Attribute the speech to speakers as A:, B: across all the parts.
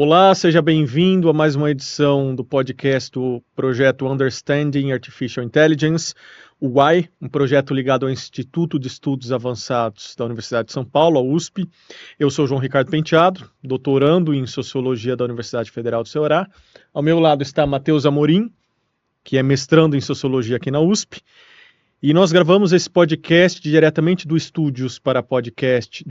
A: Olá, seja bem-vindo a mais uma edição do podcast do projeto Understanding Artificial Intelligence, o UAI, um projeto ligado ao Instituto de Estudos Avançados da Universidade de São Paulo, a USP. Eu sou João Ricardo Penteado, doutorando em Sociologia da Universidade Federal do Ceará. Ao meu lado está Matheus Amorim, que é mestrando em Sociologia aqui na USP. E nós gravamos esse podcast diretamente do estúdio para podcasts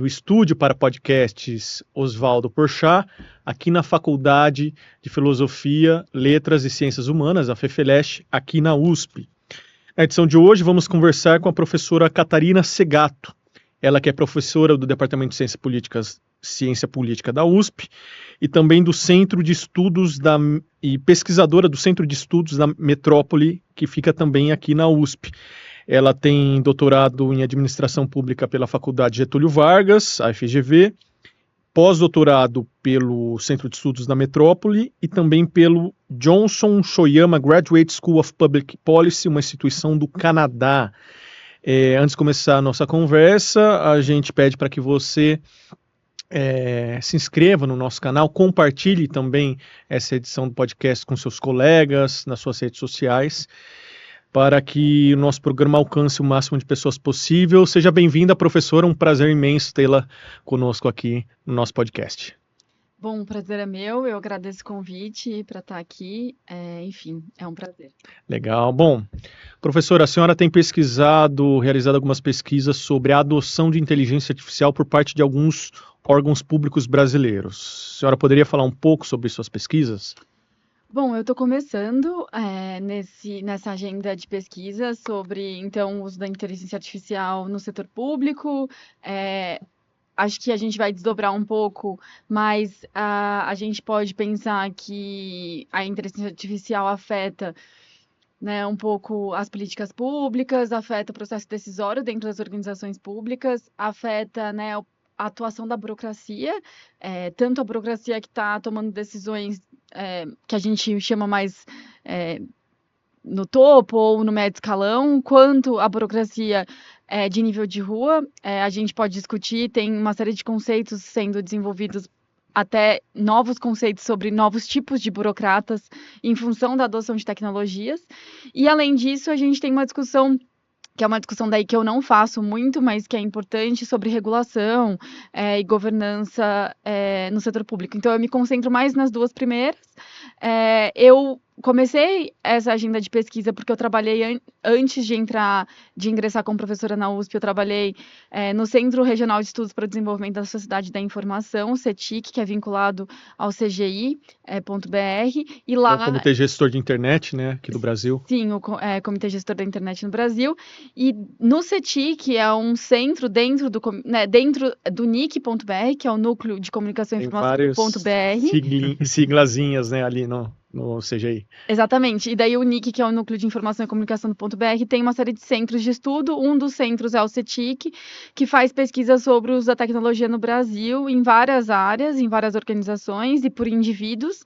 A: Oswaldo Porchat, aqui na Faculdade de Filosofia, Letras e Ciências Humanas, a FEFELESH, aqui na USP. Na edição de hoje vamos conversar com a professora Catarina Segato, ela que é professora do Departamento de Ciência Política da USP e também do Centro de Estudos e pesquisadora do Centro de Estudos da Metrópole, que fica também aqui na USP. Ela tem doutorado em Administração Pública pela Faculdade Getúlio Vargas, a FGV, pós-doutorado pelo Centro de Estudos da Metrópole e também pelo Johnson Choyama Graduate School of Public Policy, uma instituição do Canadá. Antes de começar a nossa conversa, a gente pede para que você se inscreva no nosso canal, compartilhe também essa edição do podcast com seus colegas, nas suas redes sociais, para que o nosso programa alcance o máximo de pessoas possível. Seja bem-vinda, professora, um prazer imenso tê-la conosco aqui no nosso podcast.
B: Bom, o prazer é meu, eu agradeço o convite para estar aqui, enfim, é um prazer.
A: Legal. Bom, professora, a senhora tem realizado algumas pesquisas sobre a adoção de inteligência artificial por parte de alguns órgãos públicos brasileiros. A senhora poderia falar um pouco sobre suas pesquisas?
B: Bom, eu estou começando nessa agenda de pesquisa sobre, então, o uso da inteligência artificial no setor público. Acho que a gente vai desdobrar um pouco, mas a gente pode pensar que a inteligência artificial afeta, né, um pouco as políticas públicas, afeta o processo decisório dentro das organizações públicas, afeta, né, a atuação da burocracia, tanto a burocracia que está tomando decisões que a gente chama mais no topo ou no médio escalão, quanto a burocracia de nível de rua. A gente pode discutir, tem uma série de conceitos sendo desenvolvidos, até novos conceitos sobre novos tipos de burocratas em função da adoção de tecnologias. E, além disso, a gente tem uma discussão, que é uma discussão daí que eu não faço muito, mas que é importante, sobre regulação e governança no setor público. Então, eu me concentro mais nas duas primeiras. Eu comecei essa agenda de pesquisa porque eu trabalhei antes de ingressar como professora na USP, eu trabalhei no Centro Regional de Estudos para o Desenvolvimento da Sociedade da Informação, o CETIC, que é vinculado ao CGI.br, e lá...
A: É o Comitê Gestor de Internet, né, aqui do Brasil.
B: Sim, o Comitê Gestor da Internet no Brasil, e no CETIC é um centro dentro do NIC.br, que é o Núcleo de Comunicação e Informação.br.
A: Siglazinhas, né, ali no CGI.
B: Exatamente, e daí o NIC, que é o Núcleo de Informação e Comunicação do .br, tem uma série de centros de estudo. Um dos centros é o CETIC, que faz pesquisa sobre o uso da tecnologia no Brasil, em várias áreas, em várias organizações e por indivíduos,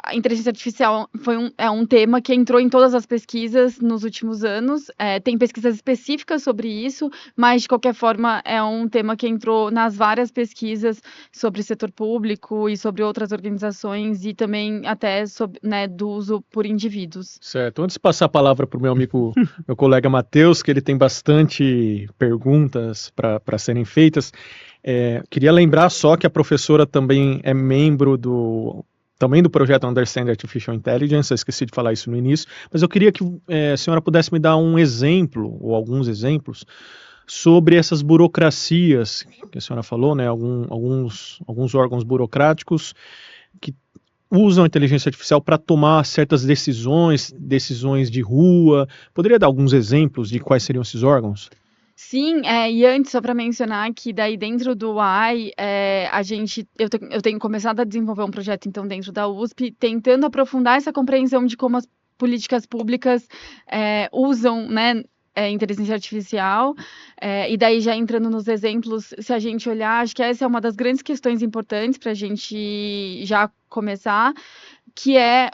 B: a inteligência artificial é um tema que entrou em todas as pesquisas nos últimos anos. Tem pesquisas específicas sobre isso, mas, de qualquer forma, é um tema que entrou nas várias pesquisas sobre setor público e sobre outras organizações, e também até sobre, né, do uso por indivíduos.
A: Certo. Antes de passar a palavra para o meu amigo, meu colega Matheus, que ele tem bastante perguntas para serem feitas, queria lembrar só que a professora também é membro do projeto Understanding Artificial Intelligence. Eu esqueci de falar isso no início, mas eu queria que a senhora pudesse me dar um exemplo, ou alguns exemplos, sobre essas burocracias que a senhora falou, né, alguns órgãos burocráticos que usam a inteligência artificial para tomar certas decisões de rua. Poderia dar alguns exemplos de quais seriam esses órgãos?
B: Sim, e antes, só para mencionar que daí dentro do UAI, eu tenho começado a desenvolver um projeto, então, dentro da USP, tentando aprofundar essa compreensão de como as políticas públicas usam, né, inteligência artificial, e daí já entrando nos exemplos, se a gente olhar, acho que essa é uma das grandes questões importantes para a gente já começar, que é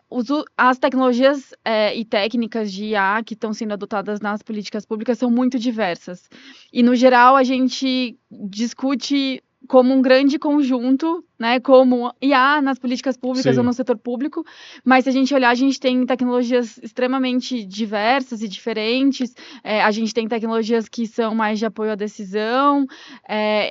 B: as tecnologias e técnicas de IA que estão sendo adotadas nas políticas públicas são muito diversas. E, no geral, a gente discute como um grande conjunto né, como IA nas políticas públicas
A: Sim.
B: ou no setor público, mas se a gente olhar, a gente tem tecnologias extremamente diversas e diferentes, a gente tem tecnologias que são mais de apoio à decisão,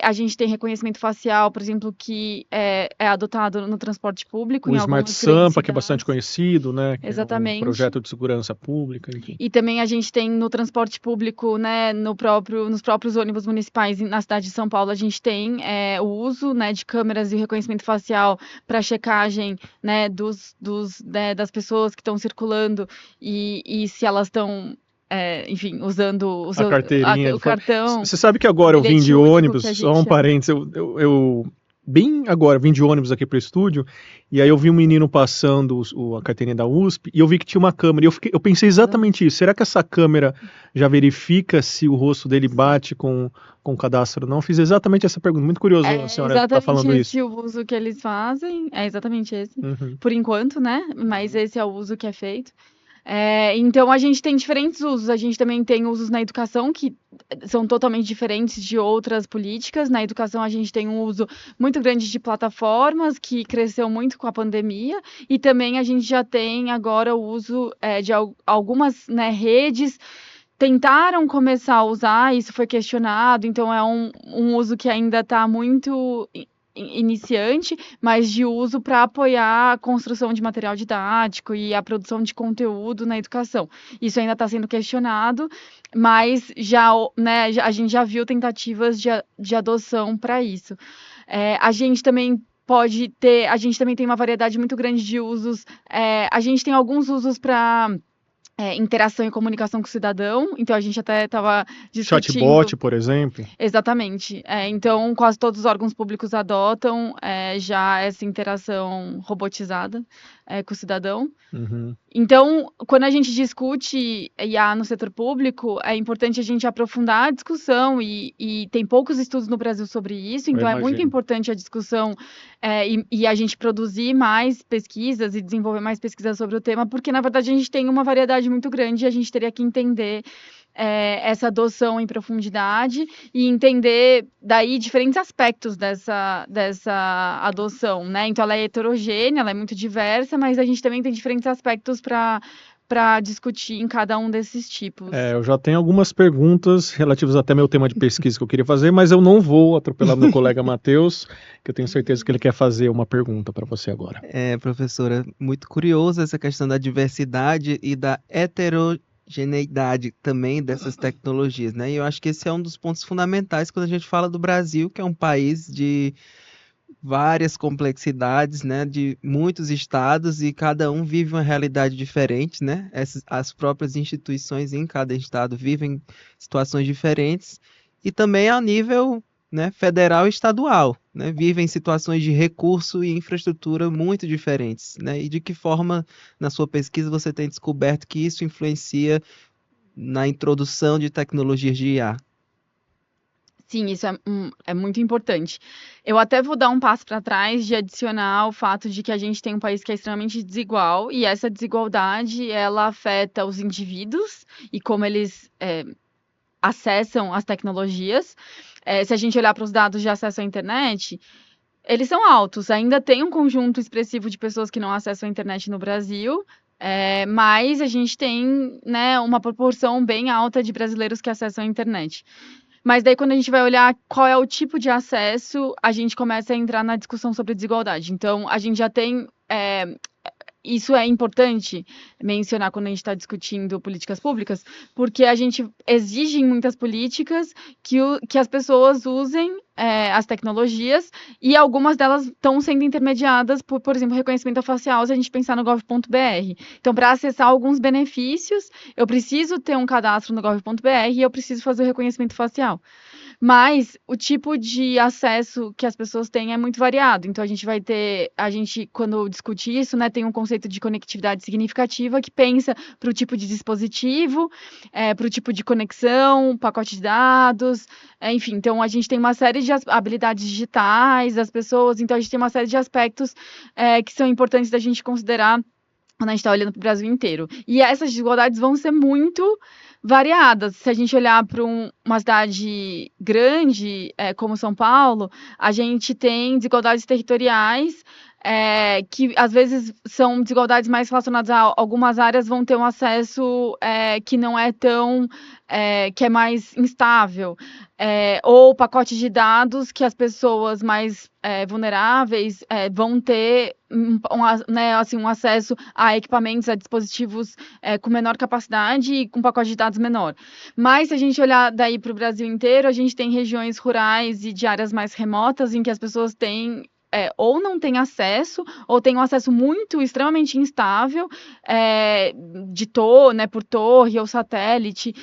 B: a gente tem reconhecimento facial, por exemplo, que é adotado no transporte público
A: O
B: em
A: Smart
B: algumas grandes
A: Sampa, que é bastante
B: cidades.
A: conhecido, né? Que é um
B: Exatamente.
A: projeto de segurança pública, enfim.
B: E também a gente tem no transporte público, né, nos próprios ônibus municipais na cidade de São Paulo, a gente tem o uso, né, de câmeras e reconhecimento facial para checagem, né, das pessoas que estão circulando e se elas estão, enfim, usando
A: A carteirinha
B: o
A: de forma.
B: cartão,
A: Você sabe que
B: o
A: agora eu vim
B: bilhete
A: de
B: único
A: ônibus,
B: que a
A: só
B: gente
A: um
B: chama.
A: parênteses, eu bem agora vim de ônibus aqui para o estúdio, e aí eu vi um menino passando a carteirinha da USP, e eu vi que tinha uma câmera, e eu pensei exatamente isso, será que essa câmera já verifica se o rosto dele bate com o cadastro ou não? Fiz exatamente essa pergunta, muito curioso a
B: É
A: senhora estar
B: exatamente
A: falando isso.
B: esse o uso que eles fazem, é exatamente esse,
A: Uhum.
B: por enquanto, né? Mas esse é o uso que é feito. Então, a gente tem diferentes usos. A gente também tem usos na educação que são totalmente diferentes de outras políticas. Na educação, a gente tem um uso muito grande de plataformas, que cresceu muito com a pandemia. E também a gente já tem agora o uso de algumas, né, redes. Tentaram começar a usar, isso foi questionado. Então, é um uso que ainda está muito iniciante, mas de uso para apoiar a construção de material didático e a produção de conteúdo na educação. Isso ainda está sendo questionado, mas já, né, a gente já viu tentativas de adoção para isso. A gente também a gente também tem uma variedade muito grande de usos. A gente tem alguns usos para interação e comunicação com o cidadão, então a gente até estava discutindo.
A: Chatbot, por exemplo.
B: Exatamente. Então, quase todos os órgãos públicos adotam já essa interação robotizada com o cidadão.
A: Uhum.
B: Então, quando a gente discute IA no setor público, é importante a gente aprofundar a discussão e tem poucos estudos no Brasil sobre isso, então é muito
A: imagino.
B: importante a discussão e a gente produzir mais pesquisas e desenvolver mais pesquisas sobre o tema, porque, na verdade, a gente tem uma variedade muito grande e a gente teria que entender essa adoção em profundidade e entender daí diferentes aspectos dessa adoção, né? Então ela é heterogênea, ela é muito diversa, mas a gente também tem diferentes aspectos para discutir em cada um desses tipos.
A: Eu já tenho algumas perguntas relativas até meu tema de pesquisa que eu queria fazer, mas eu não vou atropelar meu colega Matheus, que eu tenho certeza que ele quer fazer uma pergunta para você agora.
C: Professora, muito curioso essa questão da diversidade e da heterogeneidade também dessas tecnologias, né? E eu acho que esse é um dos pontos fundamentais quando a gente fala do Brasil, que é um país de várias complexidades, né, de muitos estados e cada um vive uma realidade diferente, né? As próprias instituições em cada estado vivem situações diferentes e também ao nível, né, federal e estadual, né? Vivem situações de recurso e infraestrutura muito diferentes, né? E de que forma, na sua pesquisa, você tem descoberto que isso influencia na introdução de tecnologias de IA?
B: Sim, isso é muito importante. Eu até vou dar um passo para trás de adicionar o fato de que a gente tem um país que é extremamente desigual e essa desigualdade ela afeta os indivíduos e como eles acessam as tecnologias. Se a gente olhar para os dados de acesso à internet, eles são altos. Ainda tem um conjunto expressivo de pessoas que não acessam a internet no Brasil. Mas a gente tem, né, uma proporção bem alta de brasileiros que acessam a internet. Mas daí, quando a gente vai olhar qual é o tipo de acesso, a gente começa a entrar na discussão sobre desigualdade. Então, a gente já tem. Isso é importante mencionar quando a gente está discutindo políticas públicas, porque a gente exige em muitas políticas que as pessoas usem as tecnologias e algumas delas estão sendo intermediadas por exemplo, reconhecimento facial, se a gente pensar no gov.br. Então, para acessar alguns benefícios, eu preciso ter um cadastro no gov.br e eu preciso fazer o reconhecimento facial. Mas o tipo de acesso que as pessoas têm é muito variado. Então, a gente, quando discute isso, né, tem um conceito de conectividade significativa que pensa para o tipo de dispositivo, para o tipo de conexão, pacote de dados, enfim. Então, a gente tem uma série de habilidades digitais das pessoas, então a gente tem uma série de aspectos que são importantes da gente considerar quando a gente está olhando para o Brasil inteiro. E essas desigualdades vão ser muito variadas. Se a gente olhar para uma cidade grande, como São Paulo, a gente tem desigualdades territoriais, que às vezes são desigualdades mais relacionadas a algumas áreas vão ter um acesso que não é tão, que é mais instável, ou pacote de dados que as pessoas mais vulneráveis vão ter né, assim, um acesso a equipamentos, a dispositivos com menor capacidade e com pacote de dados menor. Mas se a gente olhar daí para o Brasil inteiro, a gente tem regiões rurais e de áreas mais remotas em que as pessoas têm ou não têm acesso, ou têm um acesso extremamente instável, né, por torre ou satélite.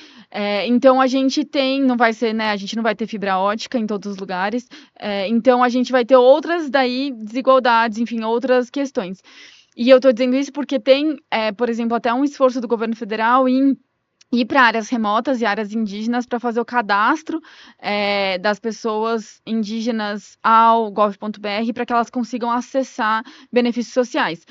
B: Então a gente não vai ser, né, a gente não vai ter fibra ótica em todos os lugares. Então a gente vai ter outras desigualdades, enfim, outras questões. E eu estou dizendo isso porque tem, por exemplo, até um esforço do governo federal em ir para áreas remotas e áreas indígenas para fazer o cadastro das pessoas indígenas ao gov.br para que elas consigam acessar benefícios sociais.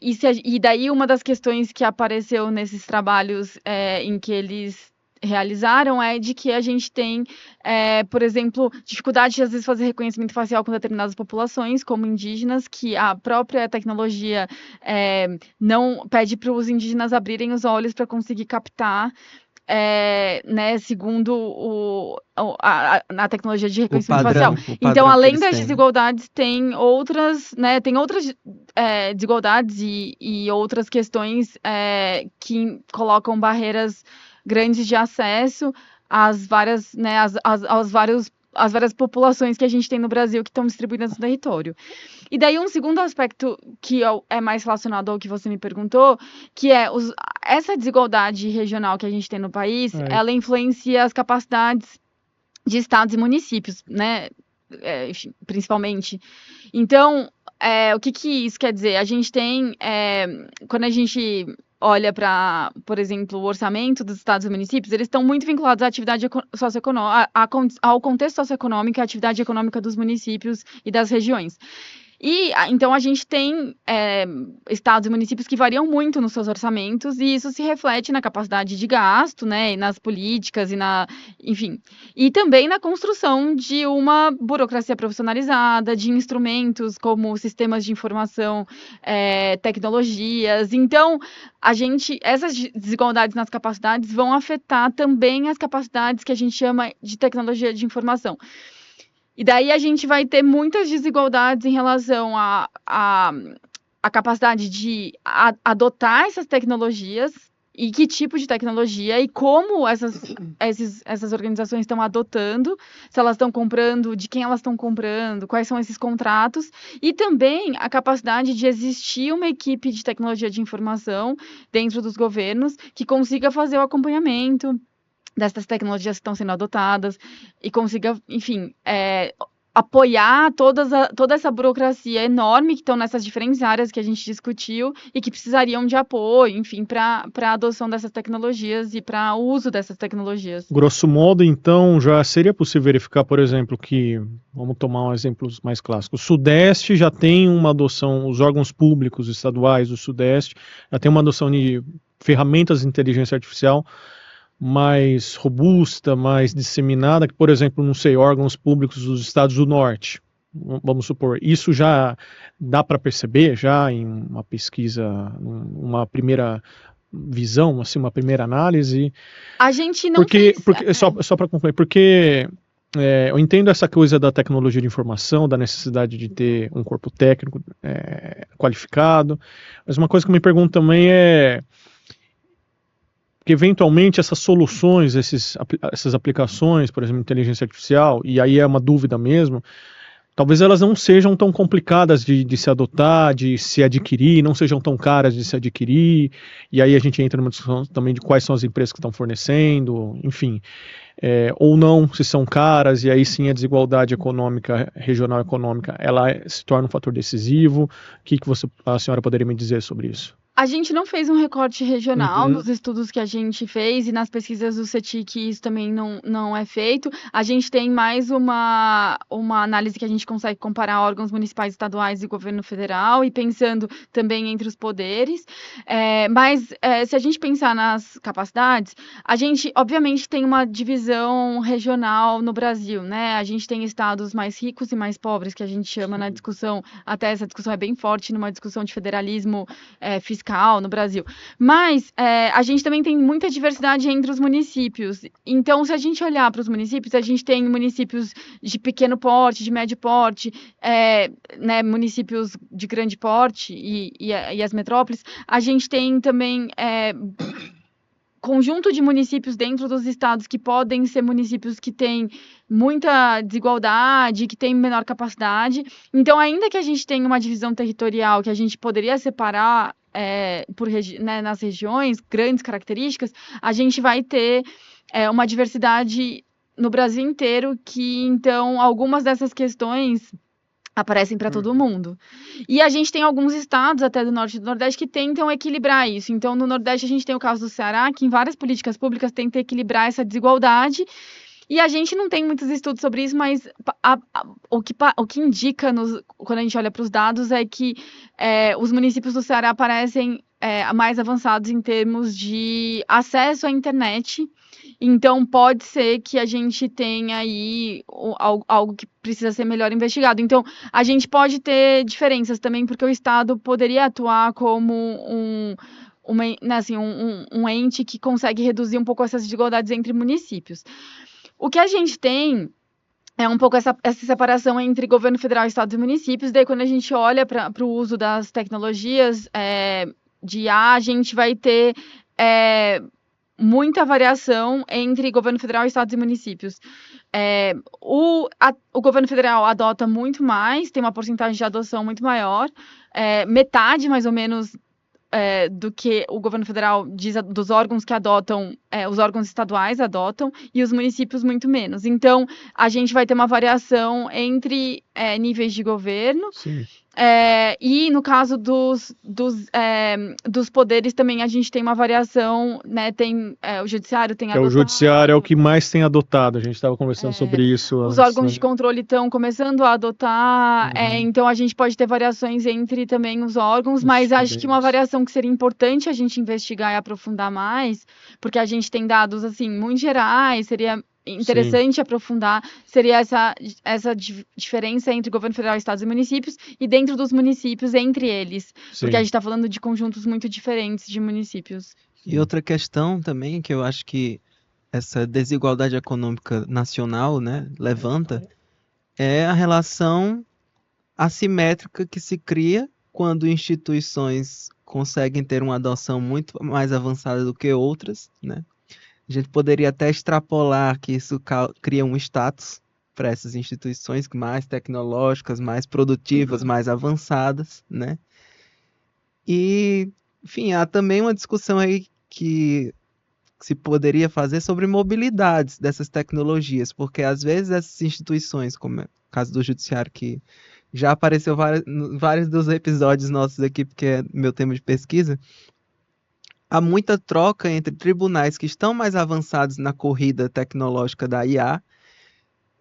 B: E daí uma das questões que apareceu nesses trabalhos em que eles realizaram é de que a gente tem, por exemplo, dificuldade de às vezes fazer reconhecimento facial com determinadas populações, como indígenas, que a própria tecnologia não pede para os indígenas abrirem os olhos para conseguir captar, né, segundo a tecnologia de reconhecimento facial. Então, além das desigualdades, tem outras, né, desigualdades e outras questões que colocam barreiras grandes de acesso às várias, né, às várias populações que a gente tem no Brasil que estão distribuídas no território. E daí um segundo aspecto que é mais relacionado ao que você me perguntou, que é essa desigualdade regional que a gente tem no país, ela influencia as capacidades de estados e municípios, né, principalmente. Então, o que isso quer dizer? A gente tem, quando a gente olha para, por exemplo, o orçamento dos estados e municípios, eles estão muito vinculados à atividade socioeconômica, ao contexto socioeconômico e à atividade econômica dos municípios e das regiões. E então a gente tem estados e municípios que variam muito nos seus orçamentos e isso se reflete na capacidade de gasto, né, e nas políticas enfim, e também na construção de uma burocracia profissionalizada, de instrumentos como sistemas de informação, tecnologias. Então, essas desigualdades nas capacidades vão afetar também as capacidades que a gente chama de tecnologia de informação. E daí a gente vai ter muitas desigualdades em relação à capacidade de adotar essas tecnologias e que tipo de tecnologia e como essas organizações estão adotando, se elas estão comprando, de quem elas estão comprando, quais são esses contratos, e também a capacidade de existir uma equipe de tecnologia de informação dentro dos governos que consiga fazer o acompanhamento dessas tecnologias que estão sendo adotadas e consiga, enfim, apoiar toda essa burocracia enorme que estão nessas diferentes áreas que a gente discutiu e que precisariam de apoio, enfim, para a adoção dessas tecnologias e para o uso dessas tecnologias.
A: Grosso modo, então, já seria possível verificar, por exemplo, que, vamos tomar um exemplo mais clássico, o Sudeste já tem uma adoção, os órgãos públicos estaduais do Sudeste já tem uma adoção de ferramentas de inteligência artificial mais robusta, mais disseminada, que, por exemplo, não sei, órgãos públicos dos estados do Norte, vamos supor, isso já dá para perceber já em uma pesquisa, uma primeira visão, assim, uma primeira análise?
B: A gente não tem...
A: Só para concluir, porque eu entendo essa coisa da tecnologia de informação, da necessidade de ter um corpo técnico qualificado, mas uma coisa que eu me pergunto também que eventualmente essas soluções, essas aplicações, por exemplo, inteligência artificial, e aí é uma dúvida mesmo, talvez elas não sejam tão complicadas de se adotar, de se adquirir, não sejam tão caras de se adquirir, e aí a gente entra numa discussão também de quais são as empresas que estão fornecendo, enfim, ou não, se são caras, e aí sim a desigualdade econômica, regional econômica, ela se torna um fator decisivo. O que a senhora poderia me dizer sobre isso?
B: A gente não fez um recorte regional
A: Uhum.
B: nos estudos que a gente fez e nas pesquisas do CETIC isso também não é feito. A gente tem mais uma análise que a gente consegue comparar órgãos municipais, estaduais e governo federal e pensando também entre os poderes. Mas se a gente pensar nas capacidades, a gente obviamente tem uma divisão regional no Brasil, né? A gente tem estados mais ricos e mais pobres que a gente chama na discussão, até essa discussão é bem forte numa discussão de federalismo fiscal no Brasil. Mas a gente também tem muita diversidade entre os municípios. Então, se a gente olhar para os municípios, a gente tem municípios de pequeno porte, de médio porte, né, municípios de grande porte e as metrópoles. A gente tem também conjunto de municípios dentro dos estados que podem ser municípios que têm muita desigualdade, que têm menor capacidade. Então, ainda que a gente tenha uma divisão territorial que a gente poderia separar né, nas regiões, grandes características, a gente vai ter uma diversidade no Brasil inteiro que, então, algumas dessas questões aparecem para todo mundo. E a gente tem alguns estados, até do norte e do nordeste, que tentam equilibrar isso. Então, no nordeste, a gente tem o caso do Ceará, que em várias políticas públicas tenta equilibrar essa desigualdade. E a gente não tem muitos estudos sobre isso, mas o que indica, quando a gente olha para os dados, é que os municípios do Ceará parecem mais avançados em termos de acesso à internet. Então, pode ser que a gente tenha aí algo que precisa ser melhor investigado. Então, a gente pode ter diferenças também, porque o Estado poderia atuar como um ente que consegue reduzir um pouco essas desigualdades entre municípios. O que a gente tem é um pouco essa separação entre governo federal, estados e municípios. Daí, quando a gente olha para o uso das tecnologias de IA, a gente vai ter muita variação entre governo federal, estados e municípios. O governo federal adota muito mais, tem uma porcentagem de adoção muito maior, metade, mais ou menos, do que o governo federal diz dos órgãos que adotam, os órgãos estaduais adotam, e os municípios muito menos. Então, a gente vai ter uma variação entre níveis de governo.
A: Sim.
B: E no caso dos poderes também a gente tem uma variação, né? Tem o judiciário tem adotado.
A: O judiciário é o que mais tem adotado. A gente estava conversando sobre isso.
B: Os órgãos de controle estão começando a adotar. Então a gente pode ter variações entre também os órgãos, mas acho que uma variação que seria importante a gente investigar e aprofundar mais, porque a gente tem dados assim muito gerais, seria interessante aprofundar, seria essa diferença entre governo federal, estados e municípios, e dentro dos municípios, entre eles.
A: Sim.
B: Porque a gente está falando de conjuntos muito diferentes de municípios.
C: E outra questão também, que eu acho que essa desigualdade econômica nacional, né, levanta, é a relação assimétrica que se cria quando instituições conseguem ter uma adoção muito mais avançada do que outras, né? A gente poderia até extrapolar que isso cria um status para essas instituições mais tecnológicas, mais produtivas, mais avançadas, né? E, enfim, há também uma discussão aí que se poderia fazer sobre mobilidades dessas tecnologias, porque às vezes essas instituições, como é o caso do judiciário, que já apareceu vários dos episódios nossos aqui, porque é meu tema de pesquisa, há muita troca entre tribunais que estão mais avançados na corrida tecnológica da IA,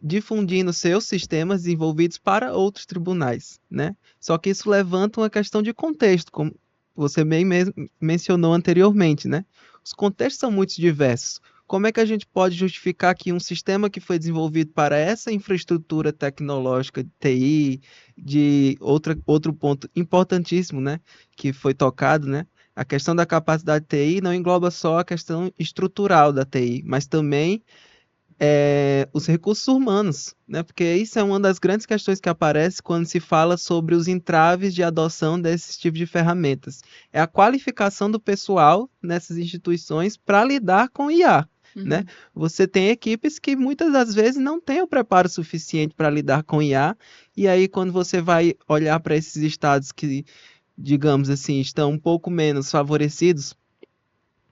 C: difundindo seus sistemas desenvolvidos para outros tribunais, né? Só que isso levanta uma questão de contexto, como você bem mencionou anteriormente, né? Os contextos são muito diversos. Como é que a gente pode justificar que um sistema que foi desenvolvido para essa infraestrutura tecnológica de TI, de outro ponto importantíssimo, né, que foi tocado, né? A questão da capacidade de TI não engloba só a questão estrutural da TI, mas também os recursos humanos, né? Porque isso é uma das grandes questões que aparece quando se fala sobre os entraves de adoção desses tipos de ferramentas. É a qualificação do pessoal nessas instituições para lidar com IA. Né? Você tem equipes que muitas das vezes não têm o preparo suficiente para lidar com IA, e aí quando você vai olhar para esses estados que, digamos assim, estão um pouco menos favorecidos,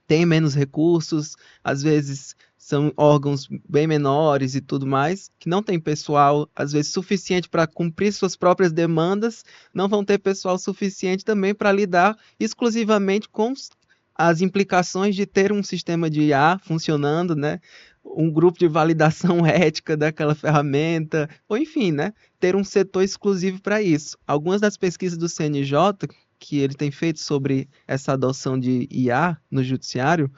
C: têm menos recursos, às vezes são órgãos bem menores e tudo mais, que não tem pessoal, às vezes, suficiente para cumprir suas próprias demandas, não vão ter pessoal suficiente também para lidar exclusivamente com as implicações de ter um sistema de IA funcionando, né? Um grupo de validação ética daquela ferramenta, ou enfim, né? Ter um setor exclusivo para isso. Algumas das pesquisas do CNJ que ele tem feito sobre essa adoção de IA no judiciário,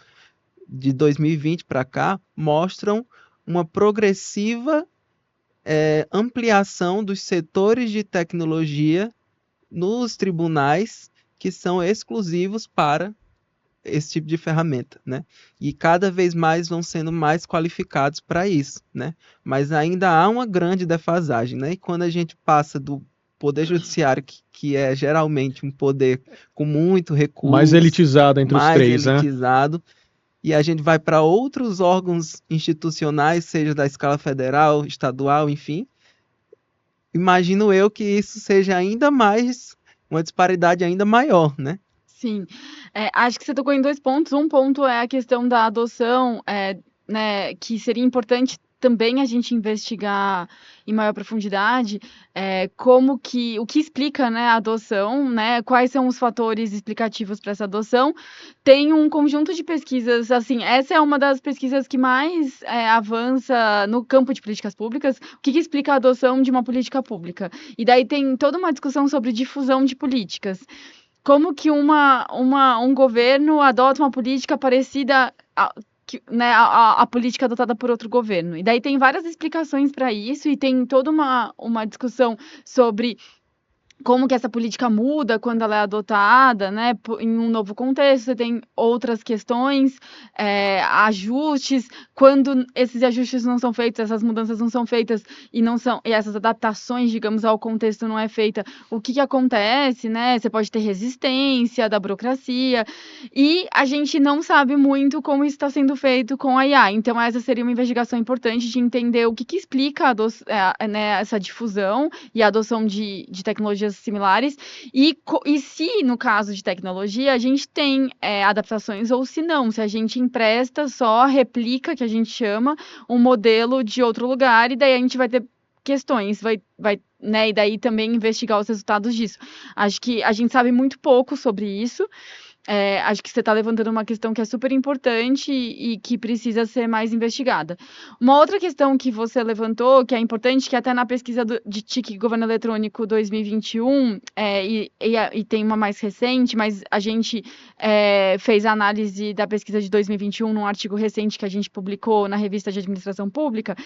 C: de 2020 para cá, mostram uma progressiva ampliação dos setores de tecnologia nos tribunais que são exclusivos para esse tipo de ferramenta, né? E cada vez mais vão sendo mais qualificados para isso, né? Mas ainda há uma grande defasagem, né? E quando a gente passa do poder judiciário, que é geralmente um poder com muito recurso,
A: Mais elitizado entre os
C: mais
A: três, né?
C: elitizado, e a gente vai para outros órgãos institucionais, seja da escala federal, estadual, enfim, imagino eu que isso seja ainda mais, uma disparidade ainda maior, né?
B: Sim, acho que você tocou em 2 pontos. Um ponto é a questão da adoção, né, que seria importante também a gente investigar em maior profundidade, o que explica, né, a adoção, né, quais são os fatores explicativos para essa adoção. Tem um conjunto de pesquisas, assim, essa é uma das pesquisas que mais avança no campo de políticas públicas. O que explica a adoção de uma política pública? E daí tem toda uma discussão sobre difusão de políticas. Como que um governo adota uma política parecida né, a política adotada por outro governo. E daí tem várias explicações para isso, e tem toda uma discussão sobre como que essa política muda quando ela é adotada, né, em um novo contexto. Você tem outras questões, ajustes, quando esses ajustes não são feitos, essas mudanças não são feitas e essas adaptações, digamos, ao contexto não é feita, o que acontece, né? Você pode ter resistência da burocracia, e a gente não sabe muito como isso está sendo feito com a IA. Então, essa seria uma investigação importante de entender o que explica né, essa difusão e a adoção de tecnologias similares, e se, no caso de tecnologia, a gente tem adaptações, ou se não, se a gente empresta, só replica, que a gente chama, um modelo de outro lugar, e daí a gente vai ter questões, né, e daí também investigar os resultados disso. Acho que a gente sabe muito pouco sobre isso. Acho que você está levantando uma questão que é super importante e que precisa ser mais investigada. Uma outra questão que você levantou, que é importante, que até na pesquisa de TIC Governo Eletrônico 2021, e tem uma mais recente, mas a gente fez a análise da pesquisa de 2021 num artigo recente que a gente publicou na Revista de Administração Pública,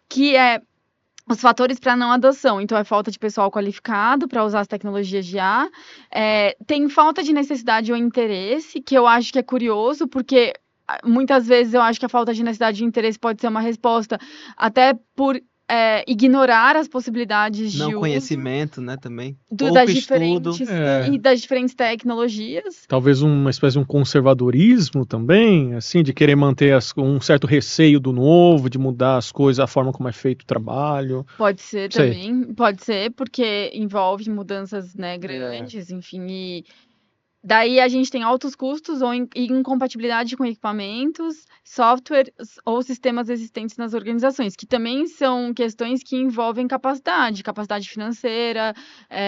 B: que é os fatores para não adoção. Então, é falta de pessoal qualificado para usar as tecnologias de IA, tem falta de necessidade ou interesse, que eu acho que é curioso, porque muitas vezes eu acho que a falta de necessidade e interesse pode ser uma resposta até por ignorar as possibilidades
C: Não
B: de uso
C: conhecimento, né, também.
B: das
C: estudo.
B: diferentes tecnologias.
A: Talvez uma espécie de um conservadorismo também, assim, de querer manter um certo receio do novo, de mudar as coisas, a forma como é feito o trabalho.
B: Pode ser
A: Sei.
B: também, pode ser, porque envolve mudanças, né, grandes, enfim, e daí a gente tem altos custos ou incompatibilidade com equipamentos, software ou sistemas existentes nas organizações, que também são questões que envolvem capacidade financeira,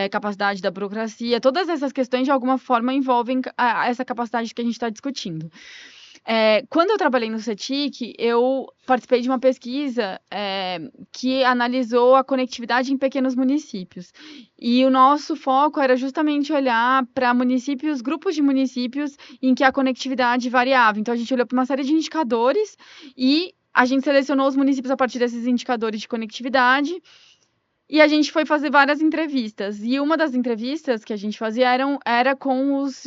B: capacidade da burocracia. Todas essas questões, de alguma forma, envolvem essa capacidade que a gente está discutindo. Quando eu trabalhei no CETIC, eu participei de uma pesquisa que analisou a conectividade em pequenos municípios. E o nosso foco era justamente olhar para municípios, grupos de municípios em que a conectividade variava. Então, a gente olhou para uma série de indicadores e a gente selecionou os municípios a partir desses indicadores de conectividade. E a gente foi fazer várias entrevistas. E uma das entrevistas que a gente fazia era com os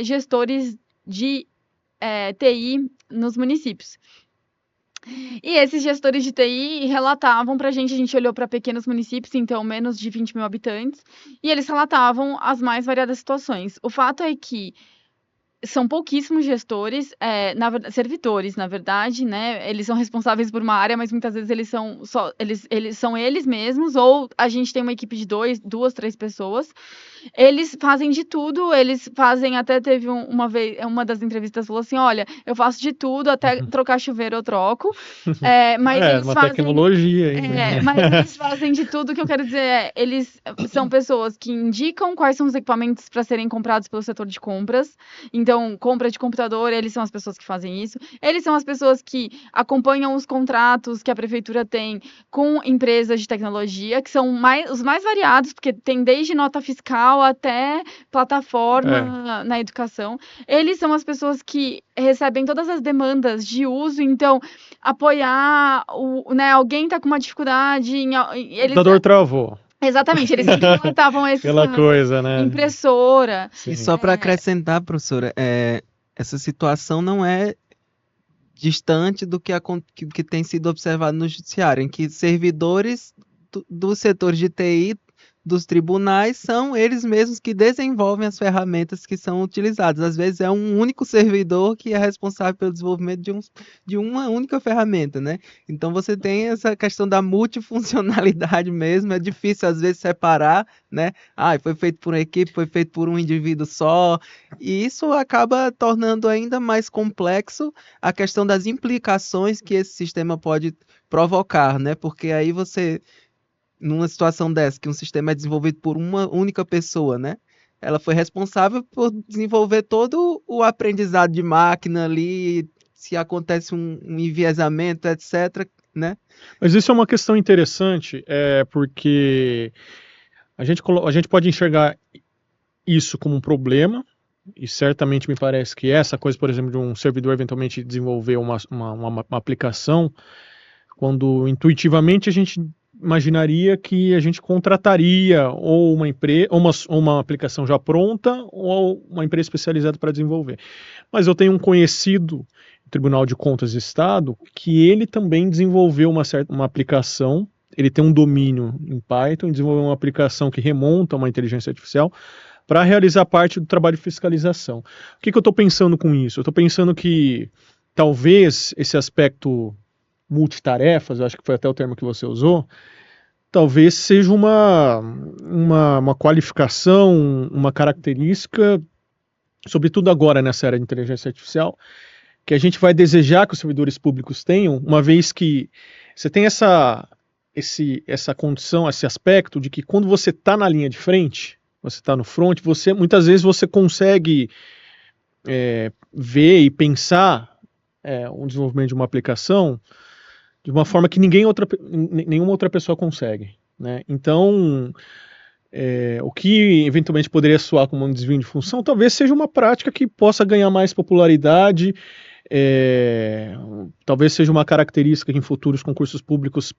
B: gestores de TI nos municípios. E esses gestores de TI relatavam para a gente olhou para pequenos municípios, então menos de 20 mil habitantes, e eles relatavam as mais variadas situações. O fato é que são pouquíssimos gestores, servidores, na verdade, né? Eles são responsáveis por uma área, mas muitas vezes eles são eles mesmos, ou a gente tem uma equipe de duas, três pessoas. Eles fazem de tudo, até teve uma vez, uma das entrevistas falou assim, olha, eu faço de tudo, até trocar chuveiro eu troco, mas eles
A: uma
B: fazem...
A: tecnologia aí, né?
B: mas eles fazem de tudo. O que eu quero dizer eles são pessoas que indicam quais são os equipamentos para serem comprados pelo setor de compras. Então, compra de computador, eles são as pessoas que fazem isso. Eles são as pessoas que acompanham os contratos que a prefeitura tem com empresas de tecnologia, que são os mais variados, porque tem desde nota fiscal até plataforma na educação. Eles são as pessoas que recebem todas as demandas de uso, então apoiar alguém está com uma dificuldade,
A: O computador travou.
B: Exatamente, eles sempre relatavam
A: Aquela coisa, né?
B: Impressora.
C: E só para acrescentar, professora, essa situação não é distante do que tem sido observado no judiciário, em que servidores do setor de TI dos tribunais são eles mesmos que desenvolvem as ferramentas que são utilizadas. Às vezes é um único servidor que é responsável pelo desenvolvimento de uma única ferramenta, né? Então você tem essa questão da multifuncionalidade mesmo, é difícil às vezes separar, né? Foi feito por uma equipe, foi feito por um indivíduo só, e isso acaba tornando ainda mais complexo a questão das implicações que esse sistema pode provocar, né? Porque aí você... numa situação dessa, que um sistema é desenvolvido por uma única pessoa, né? Ela foi responsável por desenvolver todo o aprendizado de máquina ali, se acontece um enviesamento, etc., né?
A: Mas isso é uma questão interessante, porque a gente pode enxergar isso como um problema, e certamente me parece que essa coisa, por exemplo, de um servidor eventualmente desenvolver uma aplicação, quando intuitivamente a gente imaginaria que a gente contrataria ou uma empresa, ou uma aplicação já pronta, ou uma empresa especializada para desenvolver. Mas eu tenho um conhecido no Tribunal de Contas do Estado que ele também desenvolveu uma aplicação, ele tem um domínio em Python, desenvolveu uma aplicação que remonta a uma inteligência artificial para realizar parte do trabalho de fiscalização. O que eu estou pensando com isso? Eu estou pensando que talvez esse aspecto multitarefas, eu acho que foi até o termo que você usou, talvez seja uma qualificação, uma característica, sobretudo agora nessa era de inteligência artificial, que a gente vai desejar que os servidores públicos tenham, uma vez que você tem essa condição, esse aspecto de que quando você está na linha de frente, você está no front, muitas vezes você consegue ver e pensar o desenvolvimento de uma aplicação de uma forma que nenhuma outra pessoa consegue, né? Então, o que eventualmente poderia soar como um desvio de função, talvez seja uma prática que possa ganhar mais popularidade, talvez seja uma característica que em futuros concursos públicos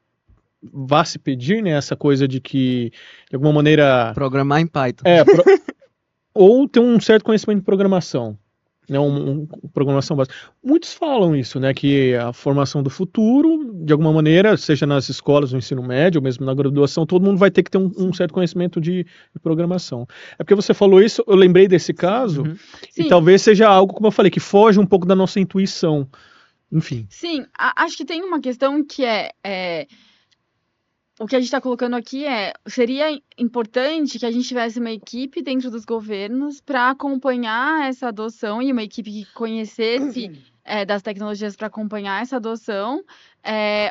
A: vá se pedir, né? Essa coisa de que, de alguma maneira...
C: Programar em Python.
A: Ou ter um certo conhecimento de programação. Né, programação básica. Muitos falam isso, né, que a formação do futuro, de alguma maneira, seja nas escolas, no ensino médio, ou mesmo na graduação, todo mundo vai ter que ter um certo conhecimento de programação. É porque você falou isso, eu lembrei desse caso, e talvez seja algo, como eu falei, que foge um pouco da nossa intuição. Enfim.
B: Sim, acho que tem uma questão que o que a gente está colocando aqui seria importante que a gente tivesse uma equipe dentro dos governos para acompanhar essa adoção e uma equipe que conhecesse das tecnologias para acompanhar essa adoção,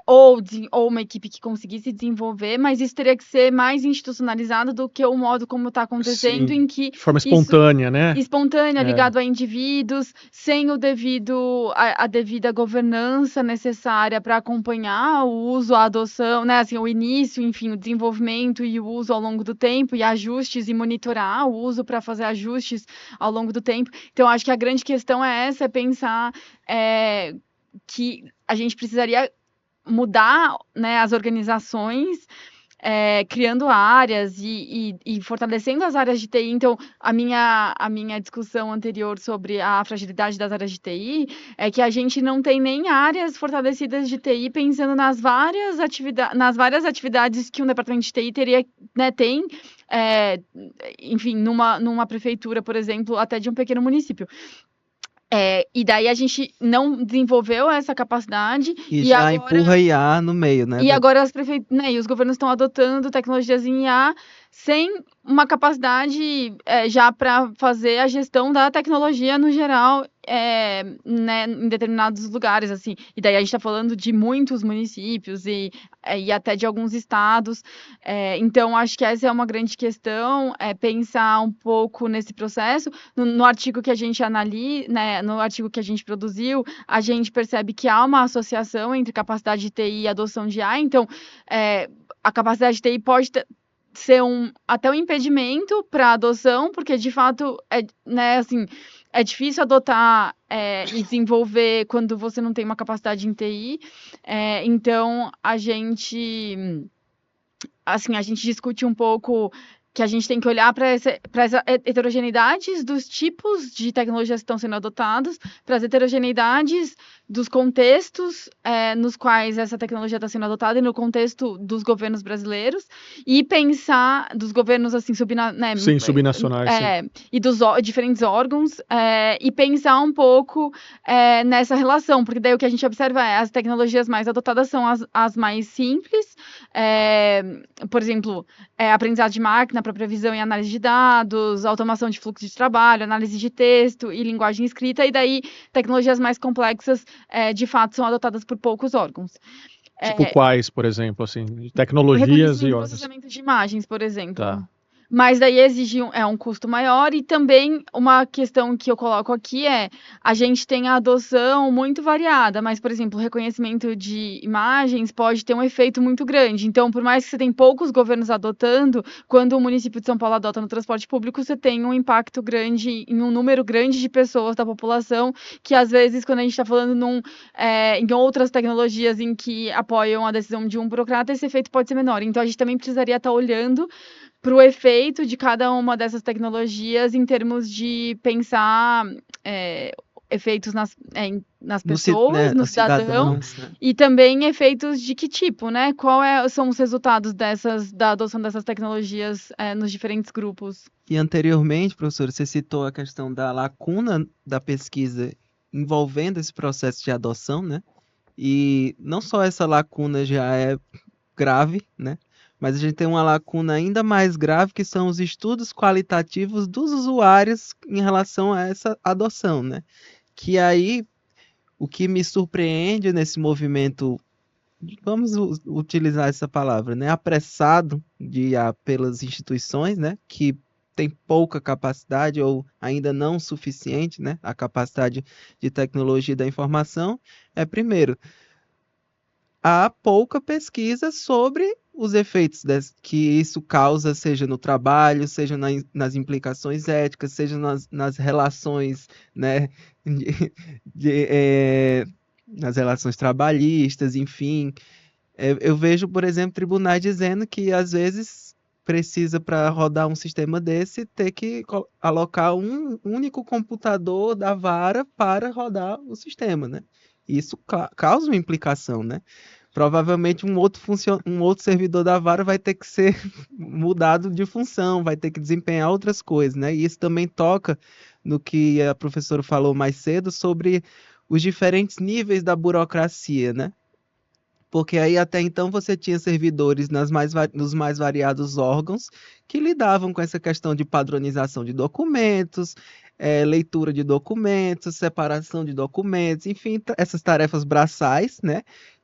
B: ou uma equipe que conseguisse desenvolver, mas isso teria que ser mais institucionalizado do que o modo como está acontecendo,
A: Sim,
B: em que...
A: de forma espontânea, né?
B: Espontânea, ligado a indivíduos, sem a devida governança necessária para acompanhar o uso, a adoção, né? Assim, o início, enfim, o desenvolvimento e o uso ao longo do tempo, e ajustes e monitorar o uso para fazer ajustes ao longo do tempo. Então, acho que a grande questão é pensar que a gente precisaria mudar, né, as organizações, criando áreas e fortalecendo as áreas de TI. Então, a minha discussão anterior sobre a fragilidade das áreas de TI é que a gente não tem nem áreas fortalecidas de TI pensando nas várias atividades que um departamento de TI teria, né, tem, enfim, numa prefeitura, por exemplo, até de um pequeno município. E daí a gente não desenvolveu essa capacidade
C: E
B: e
C: já
B: agora,
C: empurra IA no meio, né?
B: e agora e os governos estão adotando tecnologias em IA sem uma capacidade já para fazer a gestão da tecnologia no geral, né, em determinados lugares, assim. E daí a gente está falando de muitos municípios e até de alguns estados. Então, acho que essa é uma grande questão, pensar um pouco nesse processo. No artigo que a gente analisa, né, no artigo que a gente produziu, a gente percebe que há uma associação entre capacidade de TI e adoção de IA. Então, a capacidade de TI pode ser até um impedimento para a adoção, porque de fato né, assim, é difícil adotar e desenvolver quando você não tem uma capacidade em TI. Então a gente discute um pouco que a gente tem que olhar para essa heterogeneidades dos tipos de tecnologias que estão sendo adotados, para as heterogeneidades dos contextos nos quais essa tecnologia está sendo adotada e no contexto dos governos brasileiros, e pensar dos governos assim
A: Sim, subnacionais, sim.
B: e dos diferentes órgãos, e pensar um pouco nessa relação, porque daí o que a gente observa é as tecnologias mais adotadas são as mais simples, por exemplo, aprendizado de máquina para previsão e análise de dados, automação de fluxo de trabalho, análise de texto e linguagem escrita, e daí tecnologias mais complexas, de fato, são adotadas por poucos órgãos.
A: Tipo quais, por exemplo, assim, tecnologias e
B: Reconhecimento e
A: órgãos.
B: processamento de imagens, por exemplo.
A: Tá.
B: Mas daí exige um custo maior, e também uma questão que eu coloco aqui a gente tem a adoção muito variada, mas, por exemplo, o reconhecimento de imagens pode ter um efeito muito grande. Então, por mais que você tenha poucos governos adotando, quando o município de São Paulo adota no transporte público, você tem um impacto grande em um número grande de pessoas da população, que às vezes, quando a gente está falando em outras tecnologias em que apoiam a decisão de um burocrata, esse efeito pode ser menor. Então, a gente também precisaria estar olhando para o efeito de cada uma dessas tecnologias em termos de pensar efeitos nas pessoas, no cidadão,
C: né?
B: e também efeitos de que tipo, né? São os resultados da adoção dessas tecnologias nos diferentes grupos?
C: E anteriormente, professor, você citou a questão da lacuna da pesquisa envolvendo esse processo de adoção, né? E não só essa lacuna já é grave, né? Mas a gente tem uma lacuna ainda mais grave, que são os estudos qualitativos dos usuários em relação a essa adoção, né? Que aí, o que me surpreende nesse movimento, vamos utilizar essa palavra, né? Apressado pelas instituições, né? Que tem pouca capacidade ou ainda não suficiente, né? A capacidade de tecnologia da informação primeiro, há pouca pesquisa sobre os efeitos que isso causa, seja no trabalho, seja nas implicações éticas, seja nas relações, né, nas relações trabalhistas, enfim. Eu vejo, por exemplo, tribunais dizendo que às vezes precisa, para rodar um sistema desse, ter que alocar um único computador da vara para rodar o sistema, né? Isso causa uma implicação, né? Provavelmente um outro servidor da vara vai ter que ser mudado de função, vai ter que desempenhar outras coisas, né? E isso também toca no que a professora falou mais cedo sobre os diferentes níveis da burocracia, né? Porque aí até então você tinha servidores nos mais variados órgãos que lidavam com essa questão de padronização de documentos, leitura de documentos, separação de documentos, enfim, essas tarefas braçais, né?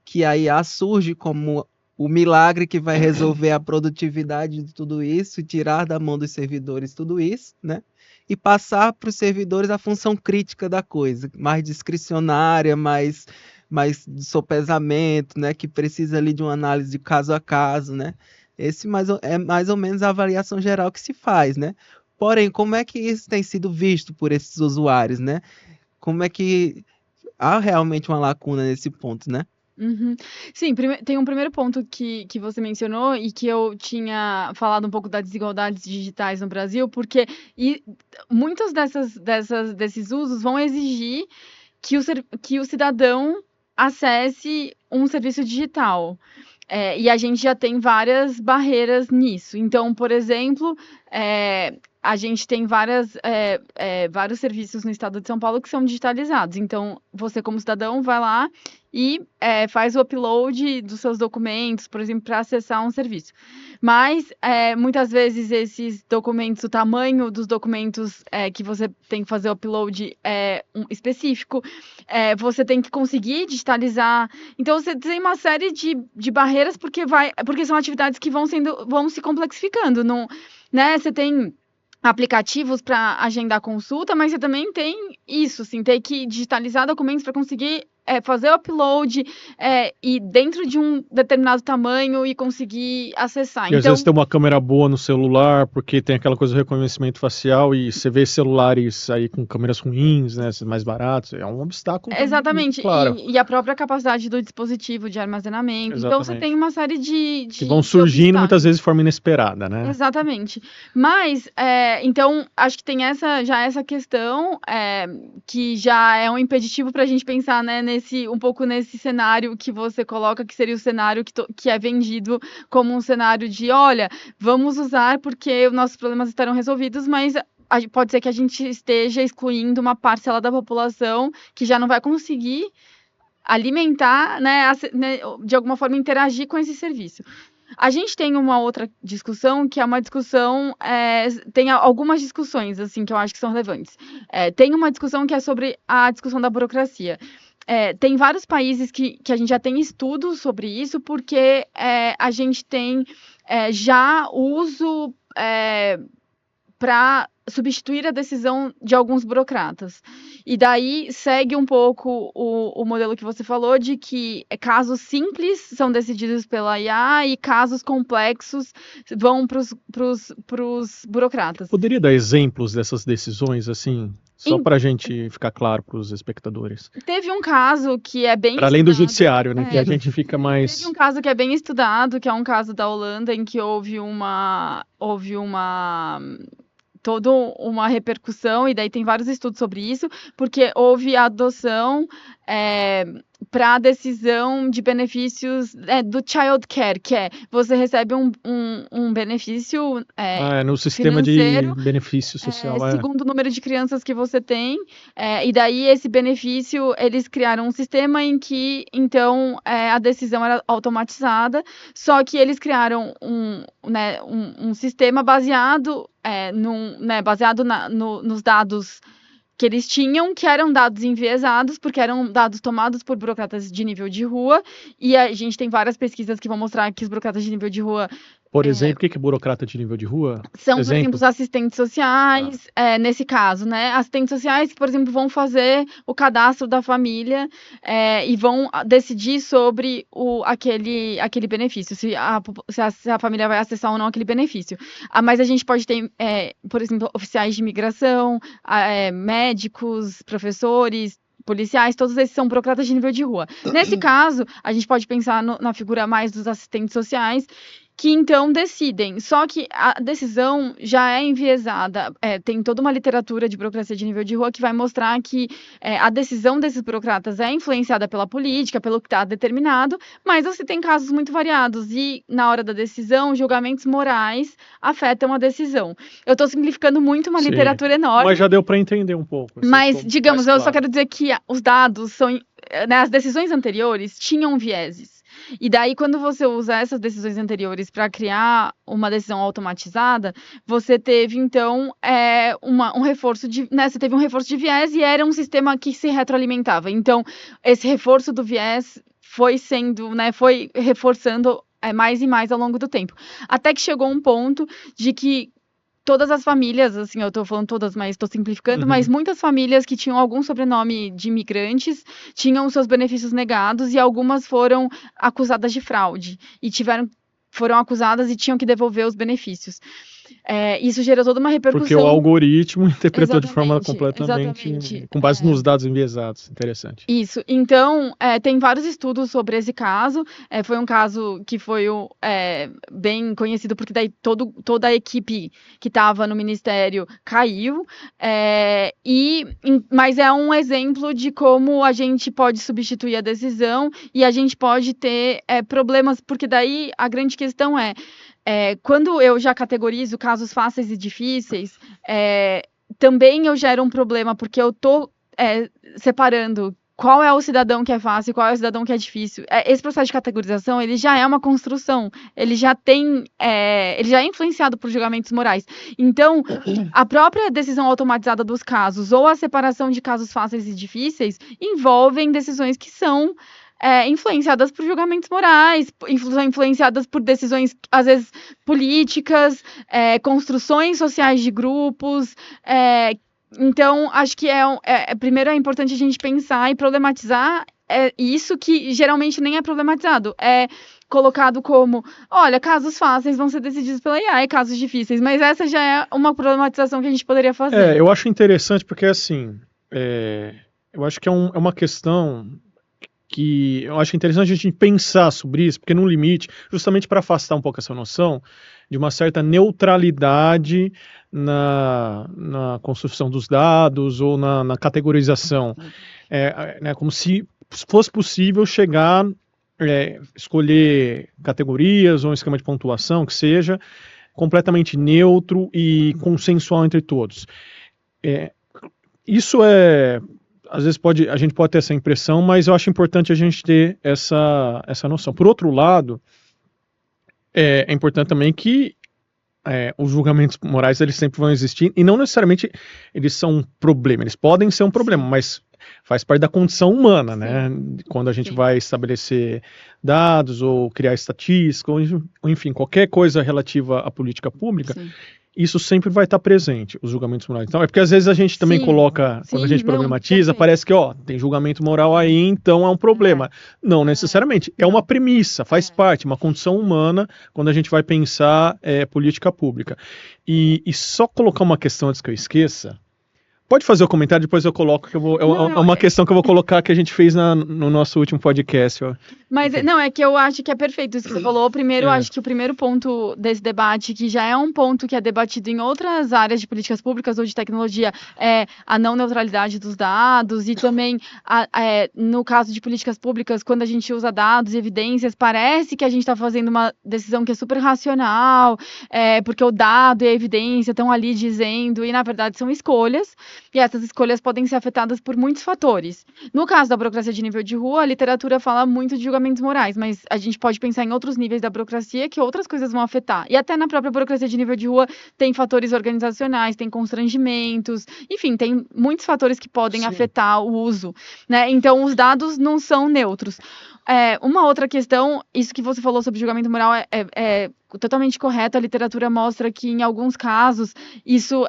C: Que a IA surge como o milagre que vai resolver a produtividade de tudo isso e tirar da mão dos servidores tudo isso, né? E passar para os servidores a função crítica da coisa, mais discricionária, mais de sopesamento, né? Que precisa ali de uma análise de caso a caso, né? Esse é mais ou menos a avaliação geral que se faz, né? Porém, como é que isso tem sido visto por esses usuários, né? Como é que há realmente uma lacuna nesse ponto, né?
B: Uhum. Sim, tem um primeiro ponto que você mencionou e que eu tinha falado um pouco das desigualdades digitais no Brasil, porque muitos desses usos vão exigir que o cidadão acesse um serviço digital. E a gente já tem várias barreiras nisso. Então, por exemplo, a gente tem vários serviços no estado de São Paulo que são digitalizados. Então, você como cidadão vai lá e faz o upload dos seus documentos, por exemplo, para acessar um serviço. Mas, muitas vezes, esses documentos, o tamanho dos documentos que você tem que fazer o upload é específico, você tem que conseguir digitalizar. Então, você tem uma série de barreiras, porque são atividades que vão se complexificando. Não, né? Você tem aplicativos para agendar consulta, mas você também tem isso, assim, ter que digitalizar documentos para conseguir fazer o upload e dentro de um determinado tamanho e conseguir acessar.
A: E às vezes tem uma câmera boa no celular, porque tem aquela coisa do reconhecimento facial e você vê celulares aí com câmeras ruins, né, mais baratos, é um obstáculo.
B: Exatamente,
A: claro.
B: E a própria capacidade do dispositivo de armazenamento.
A: Exatamente.
B: Então você tem uma série de
A: que vão surgindo muitas vezes de forma inesperada, né?
B: Exatamente. Mas, então, acho que tem essa questão que já é um impeditivo para a gente pensar, né, um pouco nesse cenário que você coloca, que seria o cenário que é vendido como um cenário de, olha, vamos usar porque os nossos problemas estarão resolvidos, mas pode ser que a gente esteja excluindo uma parcela da população que já não vai conseguir alimentar, né, de alguma forma interagir com esse serviço. A gente tem uma outra discussão, que é uma discussão, tem algumas discussões, assim, que eu acho que são relevantes. Tem uma discussão que é sobre a discussão da burocracia. Tem vários países que a gente já tem estudos sobre isso, porque a gente tem já uso para substituir a decisão de alguns burocratas. E daí segue um pouco o modelo que você falou, de que casos simples são decididos pela IA e casos complexos vão para os burocratas.
A: Poderia dar exemplos dessas decisões, assim, só para a gente ficar claro para os espectadores?
B: Teve um caso que é bem
A: para além do judiciário, né, que a gente fica mais...
B: Teve um caso que é bem estudado, que é um caso da Holanda, em que houve toda uma repercussão, e daí tem vários estudos sobre isso, porque houve a adoção para a decisão de benefícios do child care, que você recebe um benefício
A: no sistema
B: financeiro,
A: de benefício social.
B: Segundo o número de crianças que você tem, e daí esse benefício, eles criaram um sistema em que, então, a decisão era automatizada, só que eles criaram um sistema baseado nos dados que eles tinham, que eram dados enviesados, porque eram dados tomados por burocratas de nível de rua, e a gente tem várias pesquisas que vão mostrar que os burocratas de nível de rua...
A: Por exemplo, o que é burocrata de nível de rua?
B: São, por exemplo, os assistentes sociais, nesse caso, né? Assistentes sociais que, por exemplo, vão fazer o cadastro da família e vão decidir sobre aquele benefício, se a família vai acessar ou não aquele benefício. Mas a gente pode ter, por exemplo, oficiais de imigração, médicos, professores, policiais, todos esses são burocratas de nível de rua. Nesse caso, a gente pode pensar na figura mais dos assistentes sociais, que então decidem, só que a decisão já é enviesada, tem toda uma literatura de burocracia de nível de rua que vai mostrar que a decisão desses burocratas é influenciada pela política, pelo que está determinado, mas você tem casos muito variados e na hora da decisão, julgamentos morais afetam a decisão. Eu estou simplificando muito uma literatura enorme.
A: Mas já deu para entender um pouco.
B: Mas, digamos, eu só quero dizer que os dados são, né, as decisões anteriores tinham vieses. E daí, quando você usa essas decisões anteriores para criar uma decisão automatizada, você teve, então, um reforço você teve um reforço de viés e era um sistema que se retroalimentava. Então, esse reforço do viés foi foi reforçando mais e mais ao longo do tempo. Até que chegou um ponto de que todas as famílias, assim, eu tô falando todas, mas estou simplificando, mas muitas famílias que tinham algum sobrenome de imigrantes tinham seus benefícios negados e algumas foram acusadas de fraude e foram acusadas e tinham que devolver os benefícios. Isso gerou toda uma repercussão.
A: Porque o algoritmo interpretou de forma completamente com base nos dados enviesados. Interessante.
B: Isso. Então, tem vários estudos sobre esse caso. Foi um caso que foi bem conhecido, porque daí toda a equipe que estava no ministério caiu. Mas é um exemplo de como a gente pode substituir a decisão e a gente pode ter problemas, porque daí a grande questão quando eu já categorizo casos fáceis e difíceis, também eu gero um problema, porque eu estou separando qual é o cidadão que é fácil e qual é o cidadão que é difícil. Esse processo de categorização, ele já é uma construção, ele já é influenciado por julgamentos morais. Então, a própria decisão automatizada dos casos ou a separação de casos fáceis e difíceis envolvem decisões que são influenciadas por julgamentos morais, influenciadas por decisões, às vezes, políticas, construções sociais de grupos. Então, acho que primeiro é importante a gente pensar e problematizar isso que geralmente nem é problematizado. É colocado como, olha, casos fáceis vão ser decididos pela AI, casos difíceis, mas essa já é uma problematização que a gente poderia fazer.
A: Eu acho interessante porque, assim, eu acho que é uma questão que eu acho interessante a gente pensar sobre isso, porque no limite, justamente para afastar um pouco essa noção de uma certa neutralidade na construção dos dados ou na categorização. Como se fosse possível chegar, escolher categorias ou um esquema de pontuação que seja completamente neutro e consensual entre todos. Isso às vezes a gente pode ter essa impressão, mas eu acho importante a gente ter essa noção. Por outro lado, é importante também que os julgamentos morais eles sempre vão existir, e não necessariamente eles são um problema, eles podem ser um problema, mas faz parte da condição humana, né? Quando a gente vai estabelecer dados ou criar estatística, ou enfim, qualquer coisa relativa à política pública, isso sempre vai estar presente, os julgamentos morais. Então, porque às vezes a gente também coloca, quando a gente problematiza, parece que, tem julgamento moral aí, então é um problema. Não necessariamente, é uma premissa, faz parte, uma condição humana, quando a gente vai pensar política pública. E só colocar uma questão antes que eu esqueça, pode fazer o comentário, depois eu coloco, que é uma questão que eu vou colocar que a gente fez no nosso último podcast.
B: Mas é que eu acho que é perfeito isso que você falou. Primeiro, acho que o primeiro ponto desse debate, que já é um ponto que é debatido em outras áreas de políticas públicas ou de tecnologia, é a não neutralidade dos dados, e também, no caso de políticas públicas, quando a gente usa dados e evidências, parece que a gente está fazendo uma decisão que é super racional, porque o dado e a evidência estão ali dizendo, e na verdade são escolhas, e essas escolhas podem ser afetadas por muitos fatores. No caso da burocracia de nível de rua, a literatura fala muito de julgamentos morais, mas a gente pode pensar em outros níveis da burocracia que outras coisas vão afetar. E até na própria burocracia de nível de rua tem fatores organizacionais, tem constrangimentos, enfim, tem muitos fatores que podem afetar o uso, né? Então, os dados não são neutros. Uma outra questão, isso que você falou sobre julgamento moral é totalmente correto. A literatura mostra que, em alguns casos, isso